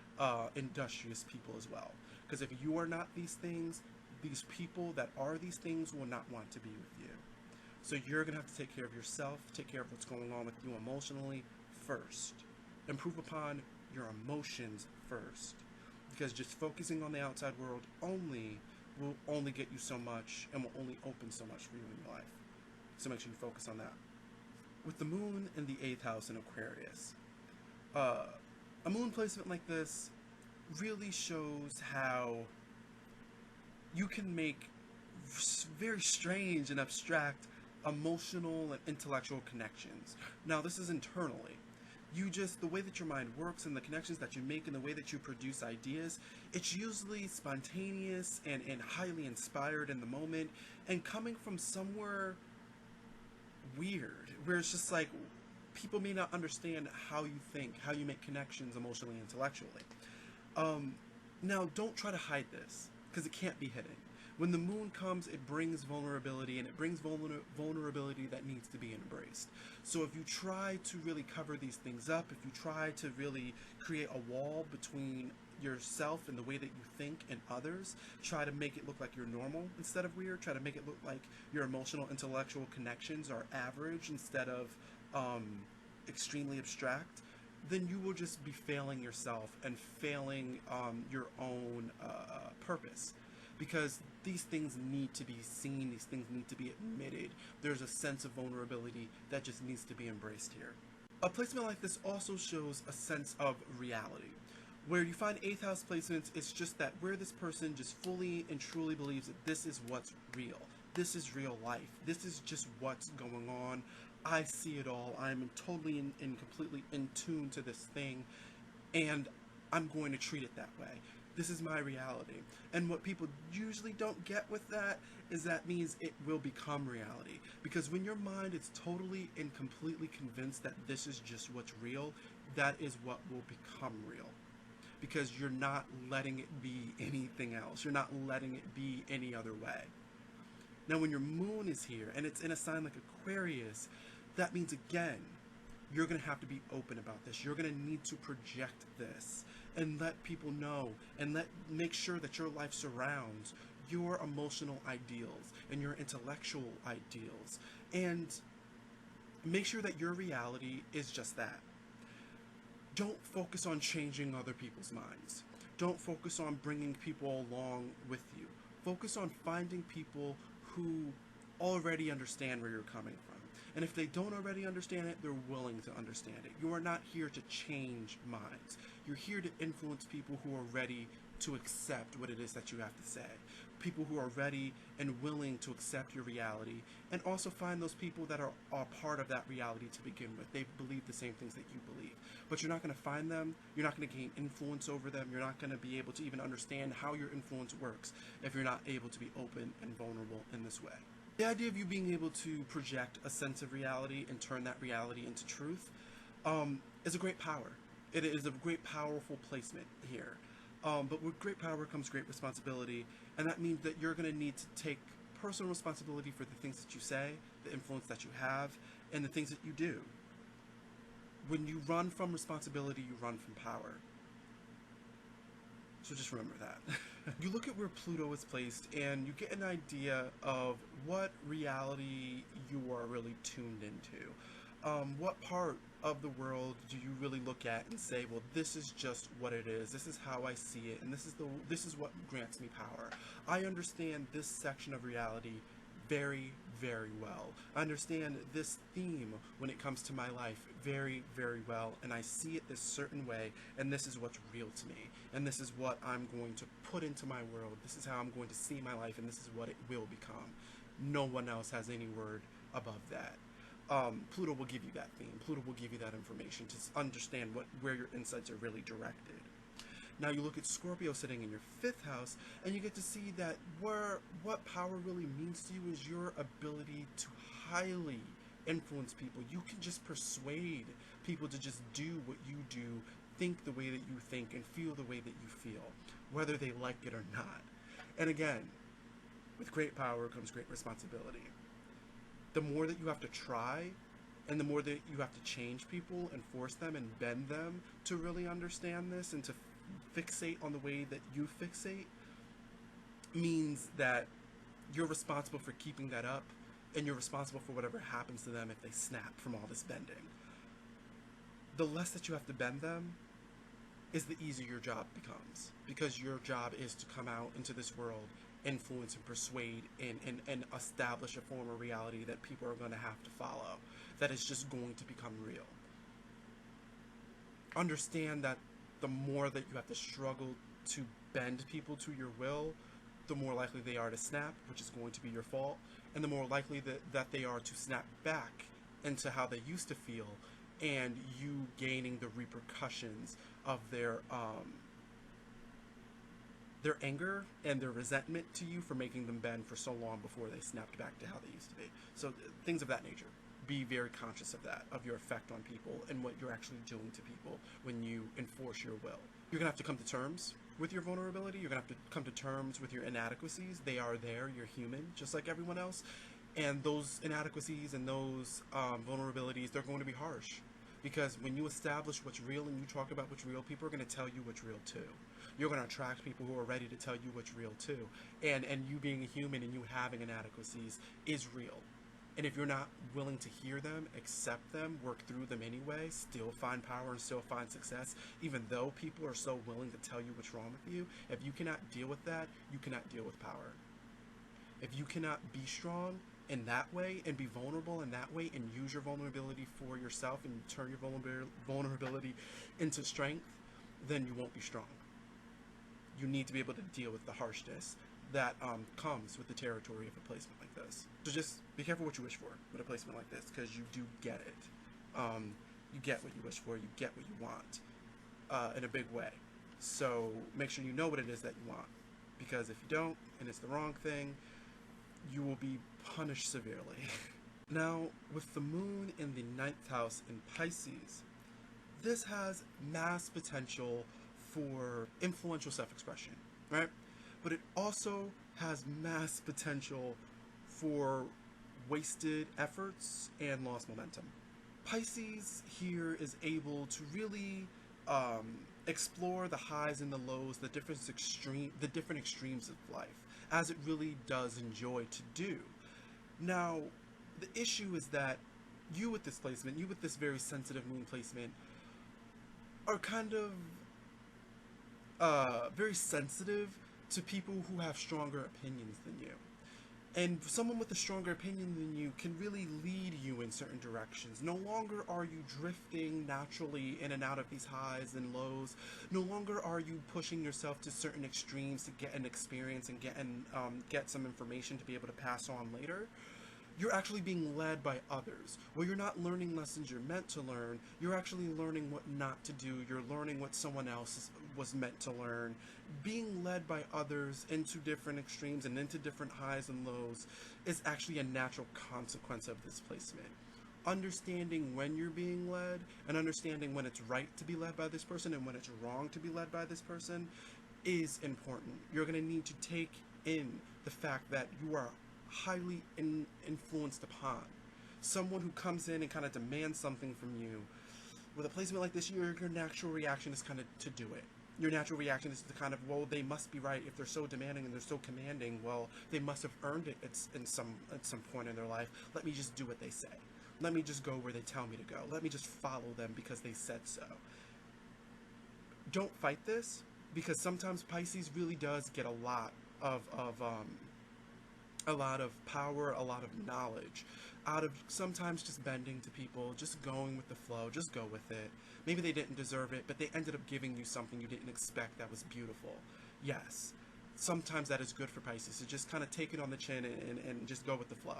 industrious people as well. Because if you are not these things, these people that are these things will not want to be with you. So you're going to have to take care of yourself, take care of what's going on with you emotionally first. Improve upon your emotions first. Because just focusing on the outside world will only get you so much and will only open so much for you in your life. So make sure you focus on that. With the moon in the 8th house in Aquarius, a moon placement like this really shows how you can make very strange and abstract emotional and intellectual connections. Now, this is internally. The way that your mind works and the connections that you make and the way that you produce ideas, it's usually spontaneous and highly inspired in the moment and coming from somewhere weird, where it's just like people may not understand how you think, how you make connections emotionally and intellectually. Now, don't try to hide this, because it can't be hidden. When the moon comes, it brings vulnerability, and it brings vulnerability that needs to be embraced. So if you try to really cover these things up, if you try to really create a wall between yourself and the way that you think and others, try to make it look like you're normal instead of weird, try to make it look like your emotional, intellectual connections are average instead of extremely abstract, then you will just be failing yourself and failing your own purpose. Because these things need to be seen, these things need to be admitted. There's a sense of vulnerability that just needs to be embraced here. A placement like this also shows a sense of reality. Where you find 8th house placements, it's just that where this person just fully and truly believes that this is what's real. This is real life. This is just what's going on. I see it all. I'm totally and completely in tune to this thing, and I'm going to treat it that way. This is my reality. And what people usually don't get with that is that means it will become reality. Because when your mind is totally and completely convinced that this is just what's real, that is what will become real. Because you're not letting it be anything else. You're not letting it be any other way. Now, when your moon is here and it's in a sign like Aquarius, that means, again, you're going to have to be open about this. You're going to need to project this and let people know and make sure that your life surrounds your emotional ideals and your intellectual ideals. And make sure that your reality is just that. Don't focus on changing other people's minds. Don't focus on bringing people along with you. Focus on finding people who already understand where you're coming from. And if they don't already understand it, they're willing to understand it. You are not here to change minds. You're here to influence people who are ready to accept what it is that you have to say. People who are ready and willing to accept your reality, and also find those people that are part of that reality to begin with. They believe the same things that you believe. But you're not going to find them, you're not going to gain influence over them, you're not going to be able to even understand how your influence works if you're not able to be open and vulnerable in this way. The idea of you being able to project a sense of reality and turn that reality into truth is a great power. It is a great, powerful placement here. But with great power comes great responsibility, and that means that you're going to need to take personal responsibility for the things that you say, the influence that you have, and the things that you do. When you run from responsibility, you run from power. So just remember that. You look at where Pluto is placed and you get an idea of what reality you are really tuned into. What part of the world do you really look at and say, well, this is just what it is, this is how I see it, and this is what grants me power. I understand this section of reality very, very well. I understand this theme when it comes to my life very, very well, and I see it this certain way, and this is what's real to me, and this is what I'm going to put into my world. This is how I'm going to see my life, and this is what it will become. No one else has any word above that. Pluto will give you that theme. Pluto will give you that information to understand where your insights are really directed. Now you look at Scorpio sitting in your 5th house, and you get to see that what power really means to you is your ability to highly influence people. You can just persuade people to just do what you do, think the way that you think, and feel the way that you feel. whether they like it or not. And again, with great power comes great responsibility. The more that you have to try, and the more that you have to change people and force them and bend them to really understand this and to fixate on the way that you fixate, means that you're responsible for keeping that up, and you're responsible for whatever happens to them if they snap from all this bending. The less that you have to bend them is the easier your job becomes, because your job is to come out into this world, influence and persuade and establish a form of reality that people are going to have to follow, that is just going to become real. Understand that the more that you have to struggle to bend people to your will, the more likely they are to snap, which is going to be your fault, and the more likely that they are to snap back into how they used to feel, and you gaining the repercussions of their anger and their resentment to you for making them bend for so long before they snapped back to how they used to be. So things of that nature. Be very conscious of that, of your effect on people and what you're actually doing to people when you enforce your will. You're going to have to come to terms with your vulnerability. You're going to have to come to terms with your inadequacies. They are there. You're human, just like everyone else. And those inadequacies and those vulnerabilities, they're going to be harsh. Because when you establish what's real and you talk about what's real, people are going to tell you what's real too. You're going to attract people who are ready to tell you what's real too. And you being a human and you having inadequacies is real. And if you're not willing to hear them, accept them, work through them anyway, still find power and still find success, even though people are so willing to tell you what's wrong with you, if you cannot deal with that, you cannot deal with power. If you cannot be strong in that way and be vulnerable in that way and use your vulnerability for yourself and turn your vulnerability into strength, then you won't be strong. You need to be able to deal with the harshness that comes with the territory of a placement like this. So just be careful what you wish for with a placement like this, because you do get it. You get what you wish for, you get what you want in a big way. So make sure you know what it is that you want, because if you don't and it's the wrong thing, you will be punished severely. Now, with the moon in the 9th house in Pisces, this has mass potential for influential self-expression, right? But it also has mass potential for wasted efforts and lost momentum. Pisces here is able to really explore the highs and the lows, the different extremes of life, as it really does enjoy to do. Now, the issue is that you with this placement, you with this very sensitive moon placement, are kind of very sensitive to people who have stronger opinions than you. And someone with a stronger opinion than you can really lead you in certain directions. No longer are you drifting naturally in and out of these highs and lows. No longer are you pushing yourself to certain extremes to get an experience and get some information to be able to pass on later. You're actually being led by others. Well, you're not learning lessons you're meant to learn. You're actually learning what not to do. You're learning what someone else was meant to learn. Being led by others into different extremes and into different highs and lows is actually a natural consequence of this placement. Understanding when you're being led and understanding when it's right to be led by this person and when it's wrong to be led by this person is important. You're going to need to take in the fact that you are highly influenced upon. Someone who comes in and kind of demands something from you, with a placement like this, your natural reaction is kind of to do it. Your natural reaction is to kind of, well, they must be right. If they're so demanding and they're so commanding, well, they must have earned it at some point in their life. Let me just do what they say. Let me just go where they tell me to go. Let me just follow them because they said so. Don't fight this, because sometimes Pisces really does get a lot of power, a lot of knowledge, out of sometimes just bending to people, just going with the flow, just go with it. Maybe they didn't deserve it, but they ended up giving you something you didn't expect that was beautiful. Yes, sometimes that is good for Pisces, to just kind of take it on the chin and just go with the flow.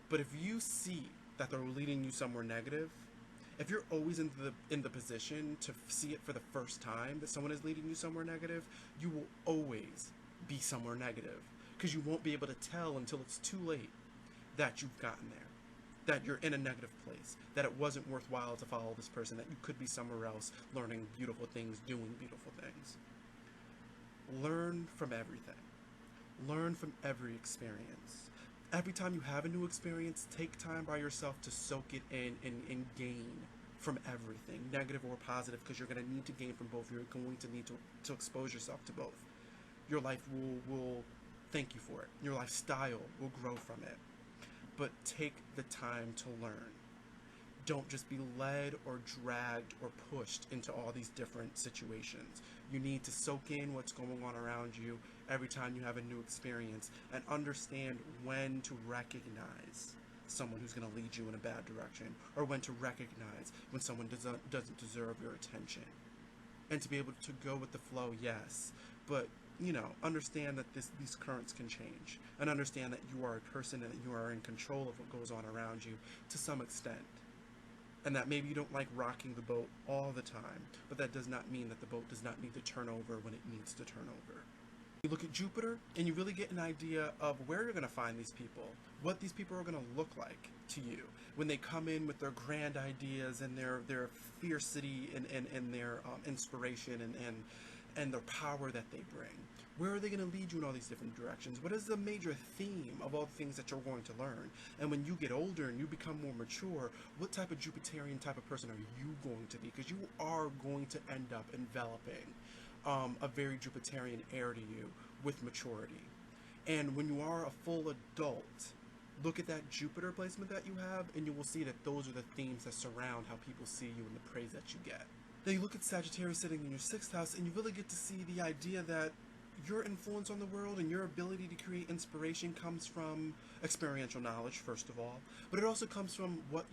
But if you see that they're leading you somewhere negative, if you're always in the position to see it for the first time that someone is leading you somewhere negative, you will always be somewhere negative. Because you won't be able to tell until it's too late that you've gotten there, that you're in a negative place, that it wasn't worthwhile to follow this person, that you could be somewhere else learning beautiful things, doing beautiful things. Learn from everything. Learn from every experience. Every time you have a new experience, take time by yourself to soak it in and gain from everything, negative or positive, because you're going to need to gain from both. You're going to need to expose yourself to both. Your life will thank you for it. Your lifestyle will grow from it. But take the time to learn. Don't just be led or dragged or pushed into all these different situations. You need to soak in what's going on around you every time you have a new experience and understand when to recognize someone who's going to lead you in a bad direction, or when to recognize when someone doesn't deserve your attention. And to be able to go with the flow, yes, but understand that these currents can change, and understand that you are a person and that you are in control of what goes on around you to some extent. And that maybe you don't like rocking the boat all the time, but that does not mean that the boat does not need to turn over when it needs to turn over. You look at Jupiter and you really get an idea of where you're going to find these people, what these people are going to look like to you when they come in with their grand ideas and their fiercity and their inspiration and their power that they bring. Where are they going to lead you in all these different directions? What is the major theme of all the things that you're going to learn? And when you get older and you become more mature, what type of Jupiterian type of person are you going to be? Because you are going to end up enveloping a very Jupiterian air to you with maturity. And when you are a full adult, look at that Jupiter placement that you have, and you will see that those are the themes that surround how people see you and the praise that you get. Then you look at Sagittarius sitting in your 6th house, and you really get to see the idea that your influence on the world and your ability to create inspiration comes from experiential knowledge, first of all, but it also comes from what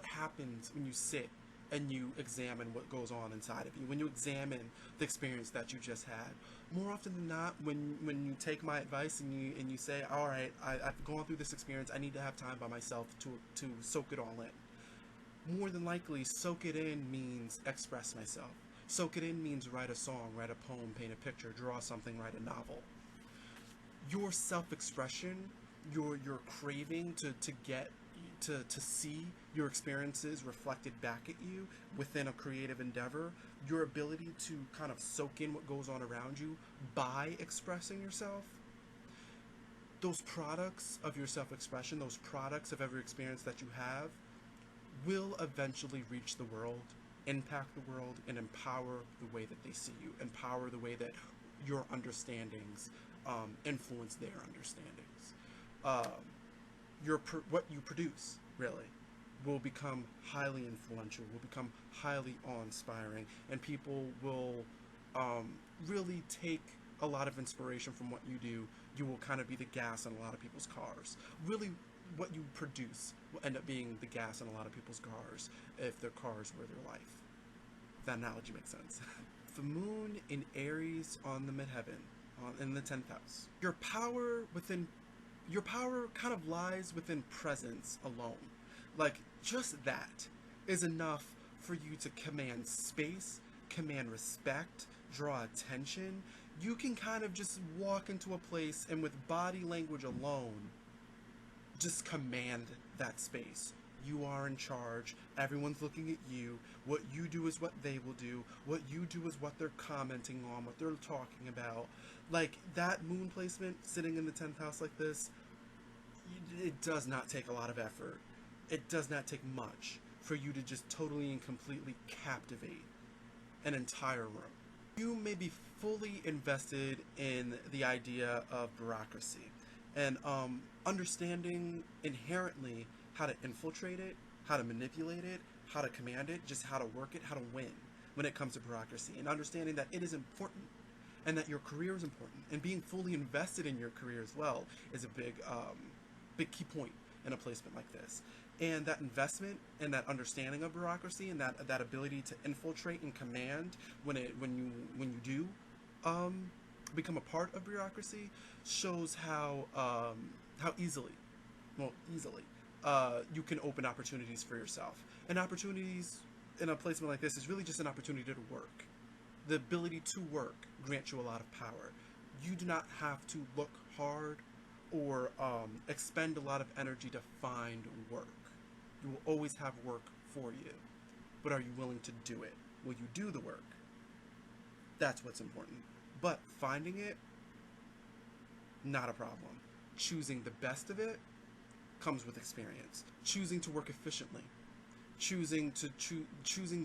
happens when you sit and you examine what goes on inside of you, when you examine the experience that you just had. More often than not, when you take my advice and you say, all right, I've gone through this experience, I need to have time by myself to soak it all in. More than likely, soak it in means express myself. Soak it in means write a song, write a poem, paint a picture, draw something, write a novel. Your self-expression, your craving to see your experiences reflected back at you within a creative endeavor, your ability to kind of soak in what goes on around you by expressing yourself, those products of your self-expression, those products of every experience that you have, will eventually reach the world, impact the world, and empower the way that they see you, empower the way that your understandings influence their understandings. What you produce, really, will become highly influential, will become highly awe-inspiring, and people will really take a lot of inspiration from what you do. You will kind of be the gas in a lot of people's cars. Really, what you produce will end up being the gas in a lot of people's cars if their cars were their life. If that analogy makes sense. The moon in Aries on the midheaven, in the 10th house. Your power kind of lies within presence alone. Like, just that is enough for you to command space, command respect, draw attention. You can kind of just walk into a place and with body language alone, just command that space. You are in charge. Everyone's looking at you. What you do is what they will do. What you do is what they're commenting on, what they're talking about. Like, that moon placement sitting in the 10th house like this, it does not take a lot of effort. It does not take much for you to just totally and completely captivate an entire room. You may be fully invested in the idea of bureaucracy and understanding inherently how to infiltrate it, how to manipulate it, how to command it, just how to work it, how to win when it comes to bureaucracy, and understanding that it is important and that your career is important, and being fully invested in your career as well is a big key point in a placement like this. And that investment and that understanding of bureaucracy and that ability to infiltrate and command when you do become a part of bureaucracy shows how easily you can open opportunities for yourself. And opportunities in a placement like this is really just an opportunity to work. The ability to work grants you a lot of power. You do not have to look hard or expend a lot of energy to find work. You will always have work for you. But are you willing to do it? Will you do the work? That's what's important. But finding it, not a problem. Choosing the best of it comes with experience. Choosing to work efficiently. Choosing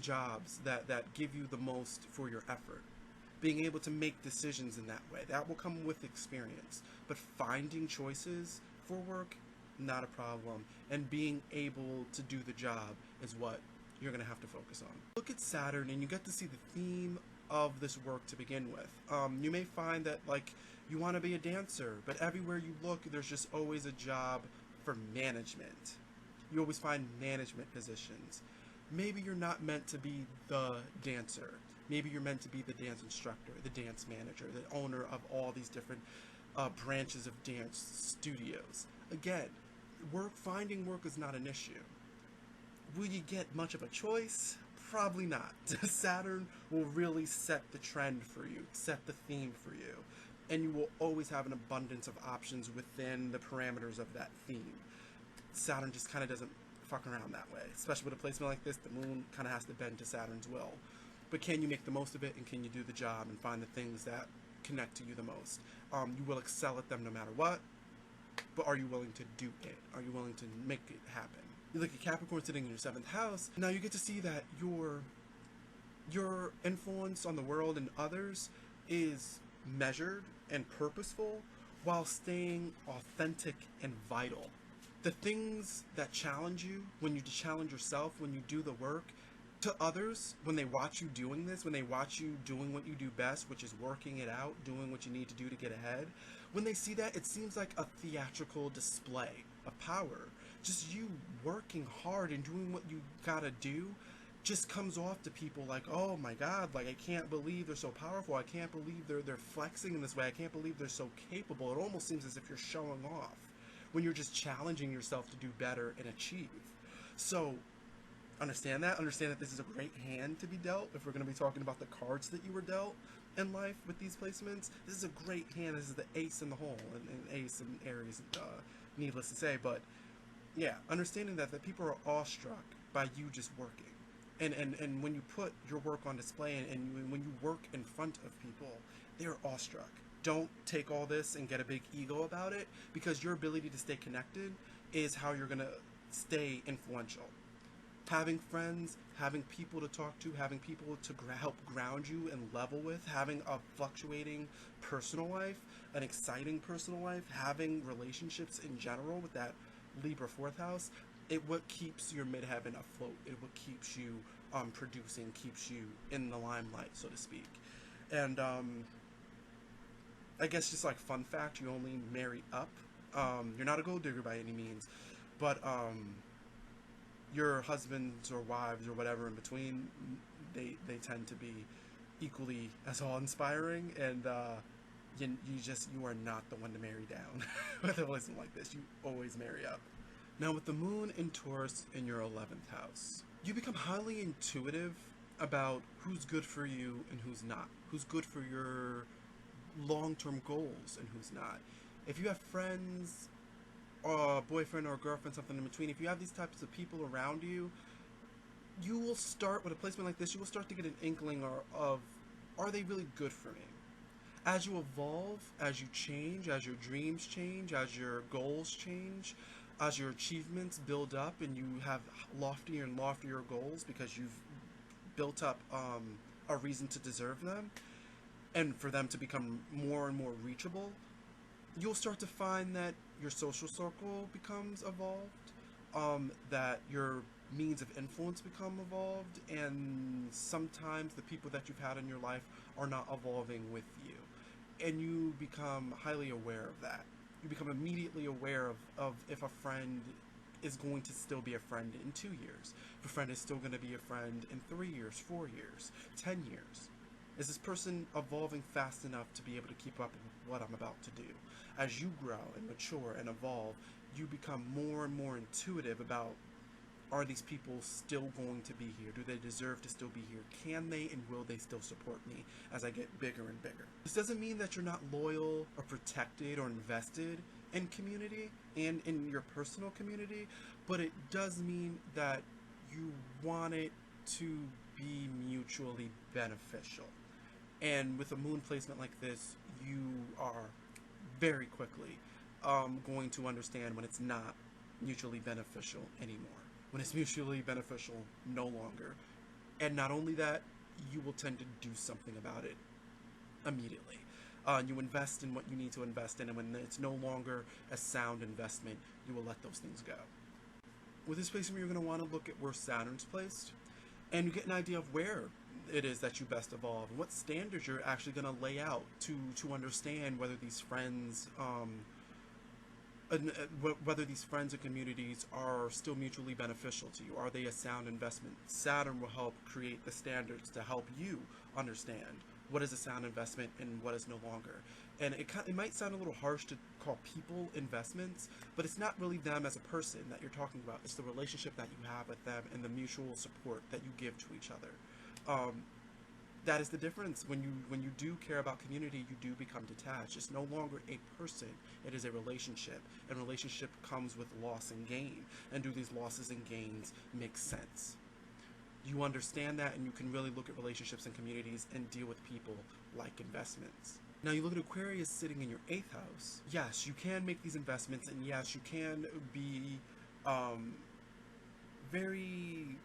jobs that give you the most for your effort. Being able to make decisions in that way. That will come with experience. But finding choices for work, not a problem. And being able to do the job is what you're going to have to focus on. Look at Saturn and you get to see the theme of this work to begin with. You may find that, like, you want to be a dancer, but everywhere you look, there's just always a job for management. You always find management positions. Maybe you're not meant to be the dancer. Maybe you're meant to be the dance instructor, the dance manager, the owner of all these different branches of dance studios. Again, finding work is not an issue. Will you get much of a choice? Probably not. Saturn will really set the trend for you, set the theme for you, and you will always have an abundance of options within the parameters of that theme. Saturn just kind of doesn't fuck around that way, especially with a placement like this. The moon kind of has to bend to Saturn's will. But can you make the most of it, and can you do the job and find the things that connect to you the most? You will excel at them no matter what, but are you willing to do it? Are you willing to make it happen? You look at Capricorn sitting in your 7th house. Now you get to see that your influence on the world and others is measured and purposeful while staying authentic and vital. The things that challenge you, when you challenge yourself, when you do the work, to others, when they watch you doing this, when they watch you doing what you do best, which is working it out, doing what you need to do to get ahead, when they see that, it seems like a theatrical display of power. Just you working hard and doing what you gotta do just comes off to people like, oh my God, like, I can't believe they're so powerful. I can't believe they're flexing in this way. I can't believe they're so capable. It almost seems as if you're showing off when you're just challenging yourself to do better and achieve. So understand that this is a great hand to be dealt. If we're going to be talking about the cards that you were dealt in life with these placements, this is a great hand. This is the ace in the hole, and ace and Aries, needless to say. But yeah, understanding that people are awestruck by you just working. And when you put your work on display and when you work in front of people, they're awestruck. Don't take all this and get a big ego about it, because your ability to stay connected is how you're going to stay influential. Having friends, having people to talk to, having people to help ground you and level with, having a fluctuating personal life, an exciting personal life, having relationships in general with that Libra 4th house, it what keeps your midheaven afloat. It what keeps you producing, keeps you in the limelight, so to speak. And I guess just like fun fact, you only marry up. You're not a gold digger by any means, but your husbands or wives or whatever in between, they tend to be equally as awe-inspiring, and you are not the one to marry down with a lesson like this. You always marry up. Now with the moon in Taurus in your 11th house, you become highly intuitive about who's good for you and who's not, who's good for your long-term goals and who's not. If you have friends, or a boyfriend or a girlfriend, something in between, if you have these types of people around you, you will start, with a placement like this, you will start to get an inkling of, are they really good for me? As you evolve, as you change, as your dreams change, as your goals change, as your achievements build up and you have loftier and loftier goals because you've built up a reason to deserve them, and for them to become more and more reachable, you'll start to find that your social circle becomes evolved, that your means of influence become evolved, and sometimes the people that you've had in your life are not evolving with you. And you become highly aware of that. You become immediately aware of if a friend is going to still be a friend in 2 years, if a friend is still going to be a friend in 3 years, 4 years, 10 years. Is this person evolving fast enough to be able to keep up with what I'm about to do? As you grow and mature and evolve, you become more and more intuitive about, are these people still going to be here? Do they deserve to still be here? Can they and will they still support me as I get bigger and bigger? This doesn't mean that you're not loyal or protected or invested in community and in your personal community, but it does mean that you want it to be mutually beneficial. And with a moon placement like this, you are very quickly going to understand when it's not mutually beneficial anymore, when it's mutually beneficial no longer. And not only that, you will tend to do something about it immediately. You invest in what you need to invest in, and when it's no longer a sound investment, you will let those things go. With this placement, you're going to want to look at where Saturn's placed, and you get an idea of where it is that you best evolve, and what standards you're actually going to lay out to understand whether these friends, whether these friends and communities are still mutually beneficial to you. Are they a sound investment? Saturn will help create the standards to help you understand what is a sound investment and what is no longer. And it might sound a little harsh to call people investments, but it's not really them as a person that you're talking about. It's the relationship that you have with them and the mutual support that you give to each other. That is the difference. When you do care about community, you do become detached. It's no longer a person. It is a relationship. And relationship comes with loss and gain. And do these losses and gains make sense? You understand that, and you can really look at relationships and communities and deal with people like investments. Now you look at Aquarius sitting in your 8th house. Yes, you can make these investments, and yes, you can be very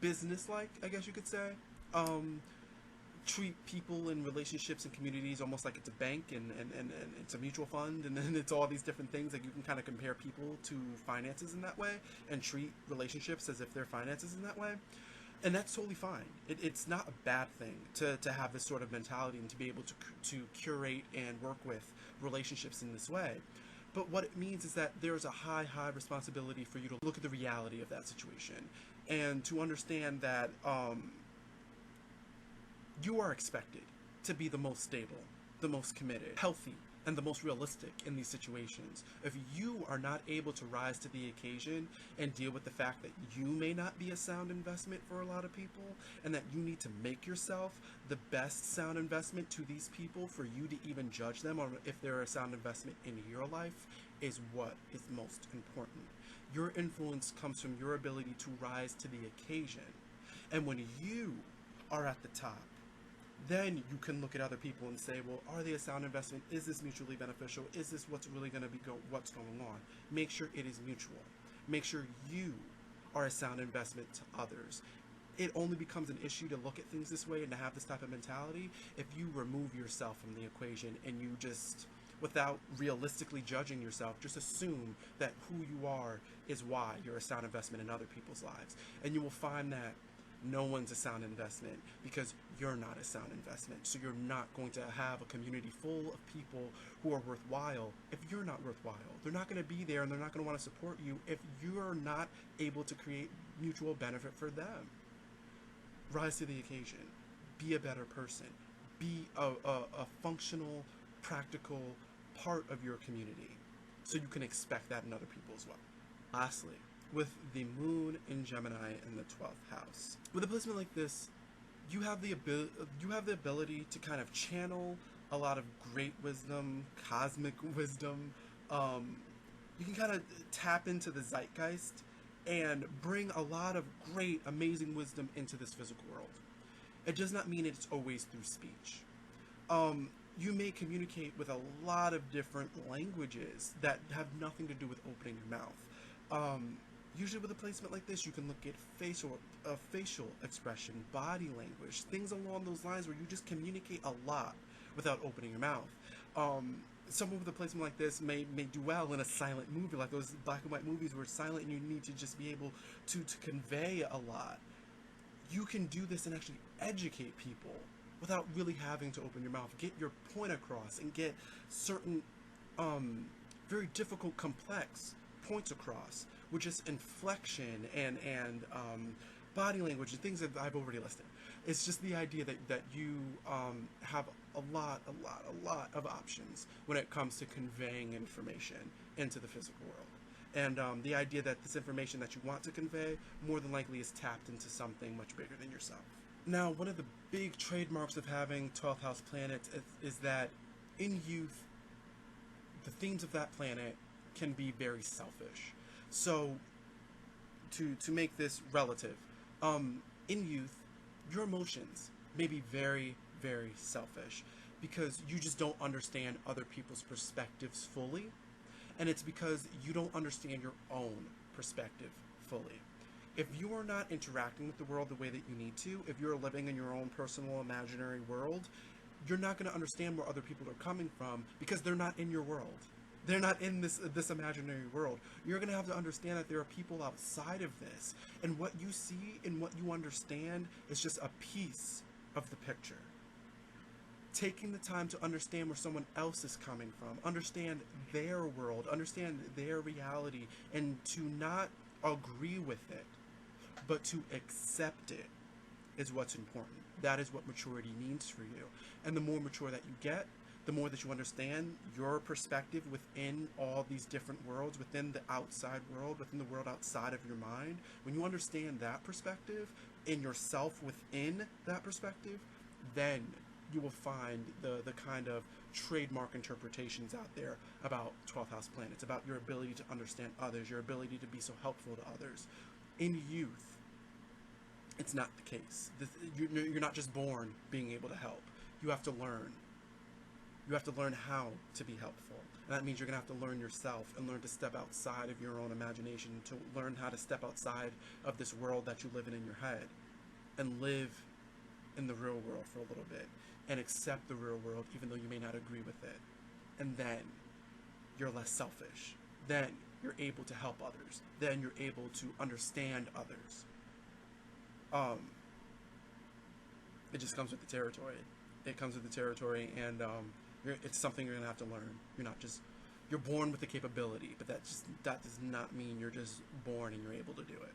business-like, I guess you could say. Treat people in relationships and communities almost like it's a bank and it's a mutual fund, and then it's all these different things. Like, you can kind of compare people to finances in that way and treat relationships as if they're finances in that way. And that's totally fine. It's not a bad thing to have this sort of mentality and to be able to curate and work with relationships in this way. But what it means is that there's a high responsibility for you to look at the reality of that situation and to understand that you are expected to be the most stable, the most committed, healthy, and the most realistic in these situations. If you are not able to rise to the occasion and deal with the fact that you may not be a sound investment for a lot of people, and that you need to make yourself the best sound investment to these people for you to even judge them on if they're a sound investment in your life, is what is most important. Your influence comes from your ability to rise to the occasion. And when you are at the top, then you can look at other people and say, well, are they a sound investment? Is this mutually beneficial? Is this what's really going to be what's going on? Make sure it is mutual. Make sure you are a sound investment to others. It only becomes an issue to look at things this way and to have this type of mentality if you remove yourself from the equation and you just, without realistically judging yourself, just assume that who you are is why you're a sound investment in other people's lives. And you will find that no one's a sound investment because you're not a sound investment. So you're not going to have a community full of people who are worthwhile if you're not worthwhile. They're not going to be there, and they're not going to want to support you if you're not able to create mutual benefit for them. Rise to the occasion. Be a better person. Be a functional, practical part of your community, so you can expect that in other people as well. Lastly, with the moon in Gemini in the 12th house, with a placement like this, you have the ability to kind of channel a lot of great wisdom, cosmic wisdom. You can kind of tap into the zeitgeist and bring a lot of great, amazing wisdom into this physical world. It does not mean it's always through speech. You may communicate with a lot of different languages that have nothing to do with opening your mouth. Usually with a placement like this, you can look at facial expression, body language, things along those lines where you just communicate a lot without opening your mouth. Someone with a placement like this may do well in a silent movie, like those black and white movies where it's silent and you need to just be able to convey a lot. You can do this and actually educate people without really having to open your mouth. Get your point across and get certain very difficult, complex points across with just inflection and body language and things that I've already listed. It's just the idea that you have a lot of options when it comes to conveying information into the physical world. And the idea that this information that you want to convey more than likely is tapped into something much bigger than yourself. Now, one of the big trademarks of having 12th house planets is that in youth, the themes of that planet can be very selfish. So, to make this relative, in youth, your emotions may be very, very selfish because you just don't understand other people's perspectives fully. And it's because you don't understand your own perspective fully. If you are not interacting with the world the way that you need to, if you're living in your own personal imaginary world, you're not going to understand where other people are coming from because they're not in your world. They're not in this imaginary world. You're going to have to understand that there are people outside of this. And what you see and what you understand is just a piece of the picture. Taking the time to understand where someone else is coming from, understand their world, understand their reality, and to not agree with it, but to accept it is what's important. That is what maturity means for you. And the more mature that you get, the more that you understand your perspective within all these different worlds, within the outside world, within the world outside of your mind. When you understand that perspective and yourself within that perspective, then you will find the kind of trademark interpretations out there about 12th house planets, about your ability to understand others, your ability to be so helpful to others. In youth, it's not the case. You're not just born being able to help. You have to learn. You have to learn how to be helpful. And that means you're going to have to learn yourself and learn to step outside of your own imagination, to learn how to step outside of this world that you live in your head and live in the real world for a little bit and accept the real world even though you may not agree with it. And then you're less selfish. Then you're able to help others. Then you're able to understand others. It just comes with the territory. It comes with the territory, and it's something you're gonna have to learn. You're born with the capability, but that does not mean you're just born and you're able to do it.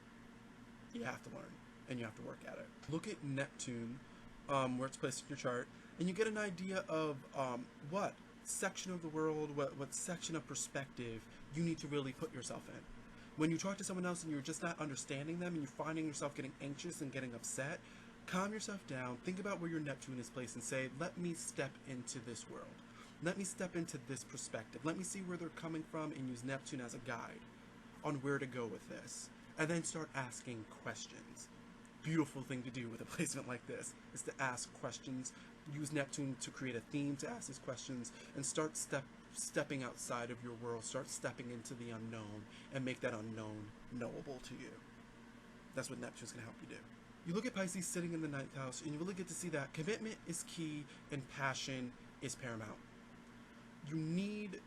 You have to learn, and you have to work at it. Look at Neptune, where it's placed in your chart, and you get an idea of what section of the world, what section of perspective you need to really put yourself in. When you talk to someone else and you're just not understanding them and you're finding yourself getting anxious and getting upset, calm yourself down, think about where your Neptune is placed and say, let me step into this world. Let me step into this perspective. Let me see where they're coming from and use Neptune as a guide on where to go with this. And then start asking questions. Beautiful thing to do with a placement like this is to ask questions. Use Neptune to create a theme to ask these questions and start stepping outside of your world. Start stepping into the unknown and make that unknown knowable to you. That's what Neptune's going to help you do. You look at Pisces sitting in the 9th house and you really get to see that commitment is key and passion is paramount. You need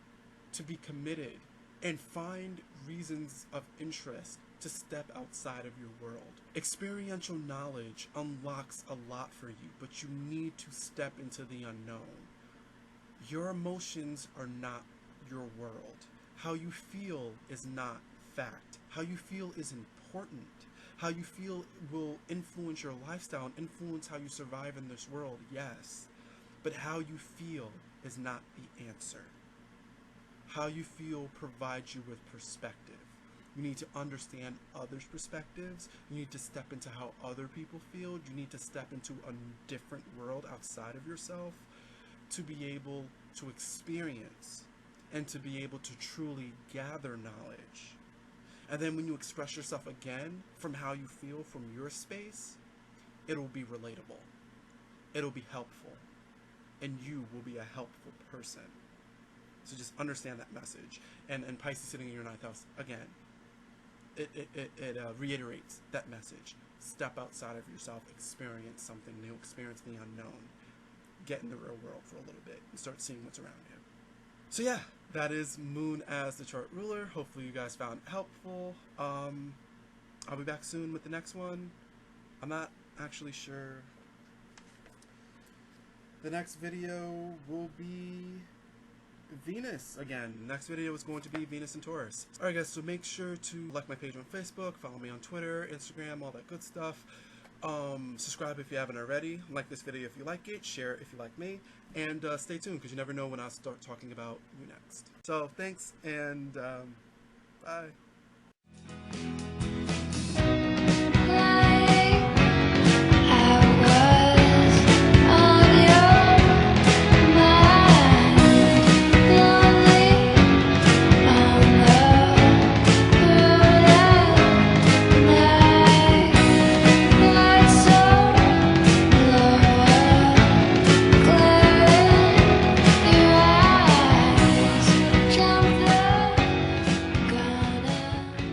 to be committed and find reasons of interest to step outside of your world. Experiential knowledge unlocks a lot for you, but you need to step into the unknown. Your emotions are not your world. How you feel is not fact. How you feel is important. How you feel will influence your lifestyle and influence how you survive in this world, yes. But how you feel is not the answer. How you feel provides you with perspective. You need to understand others' perspectives. You need to step into how other people feel. You need to step into a different world outside of yourself to be able to experience and to be able to truly gather knowledge. And then when you express yourself again from how you feel from your space, it'll be relatable. It'll be helpful. And you will be a helpful person. So just understand that message. And Pisces sitting in your 9th house, again, it reiterates that message. Step outside of yourself, experience something new, experience the unknown. Get in the real world for a little bit and start seeing what's around you. So yeah, that is Moon as the chart ruler. Hopefully you guys found it helpful. I'll be back soon with the next one. I'm not actually sure. The next video will be Venus again. Next video is going to be Venus and Taurus. Alright guys, so make sure to like my page on Facebook, follow me on Twitter, Instagram, all that good stuff. Subscribe if you haven't already. Like this video if you like it, share it if you like me, and stay tuned because you never know when I'll start talking about you next. So thanks, and bye.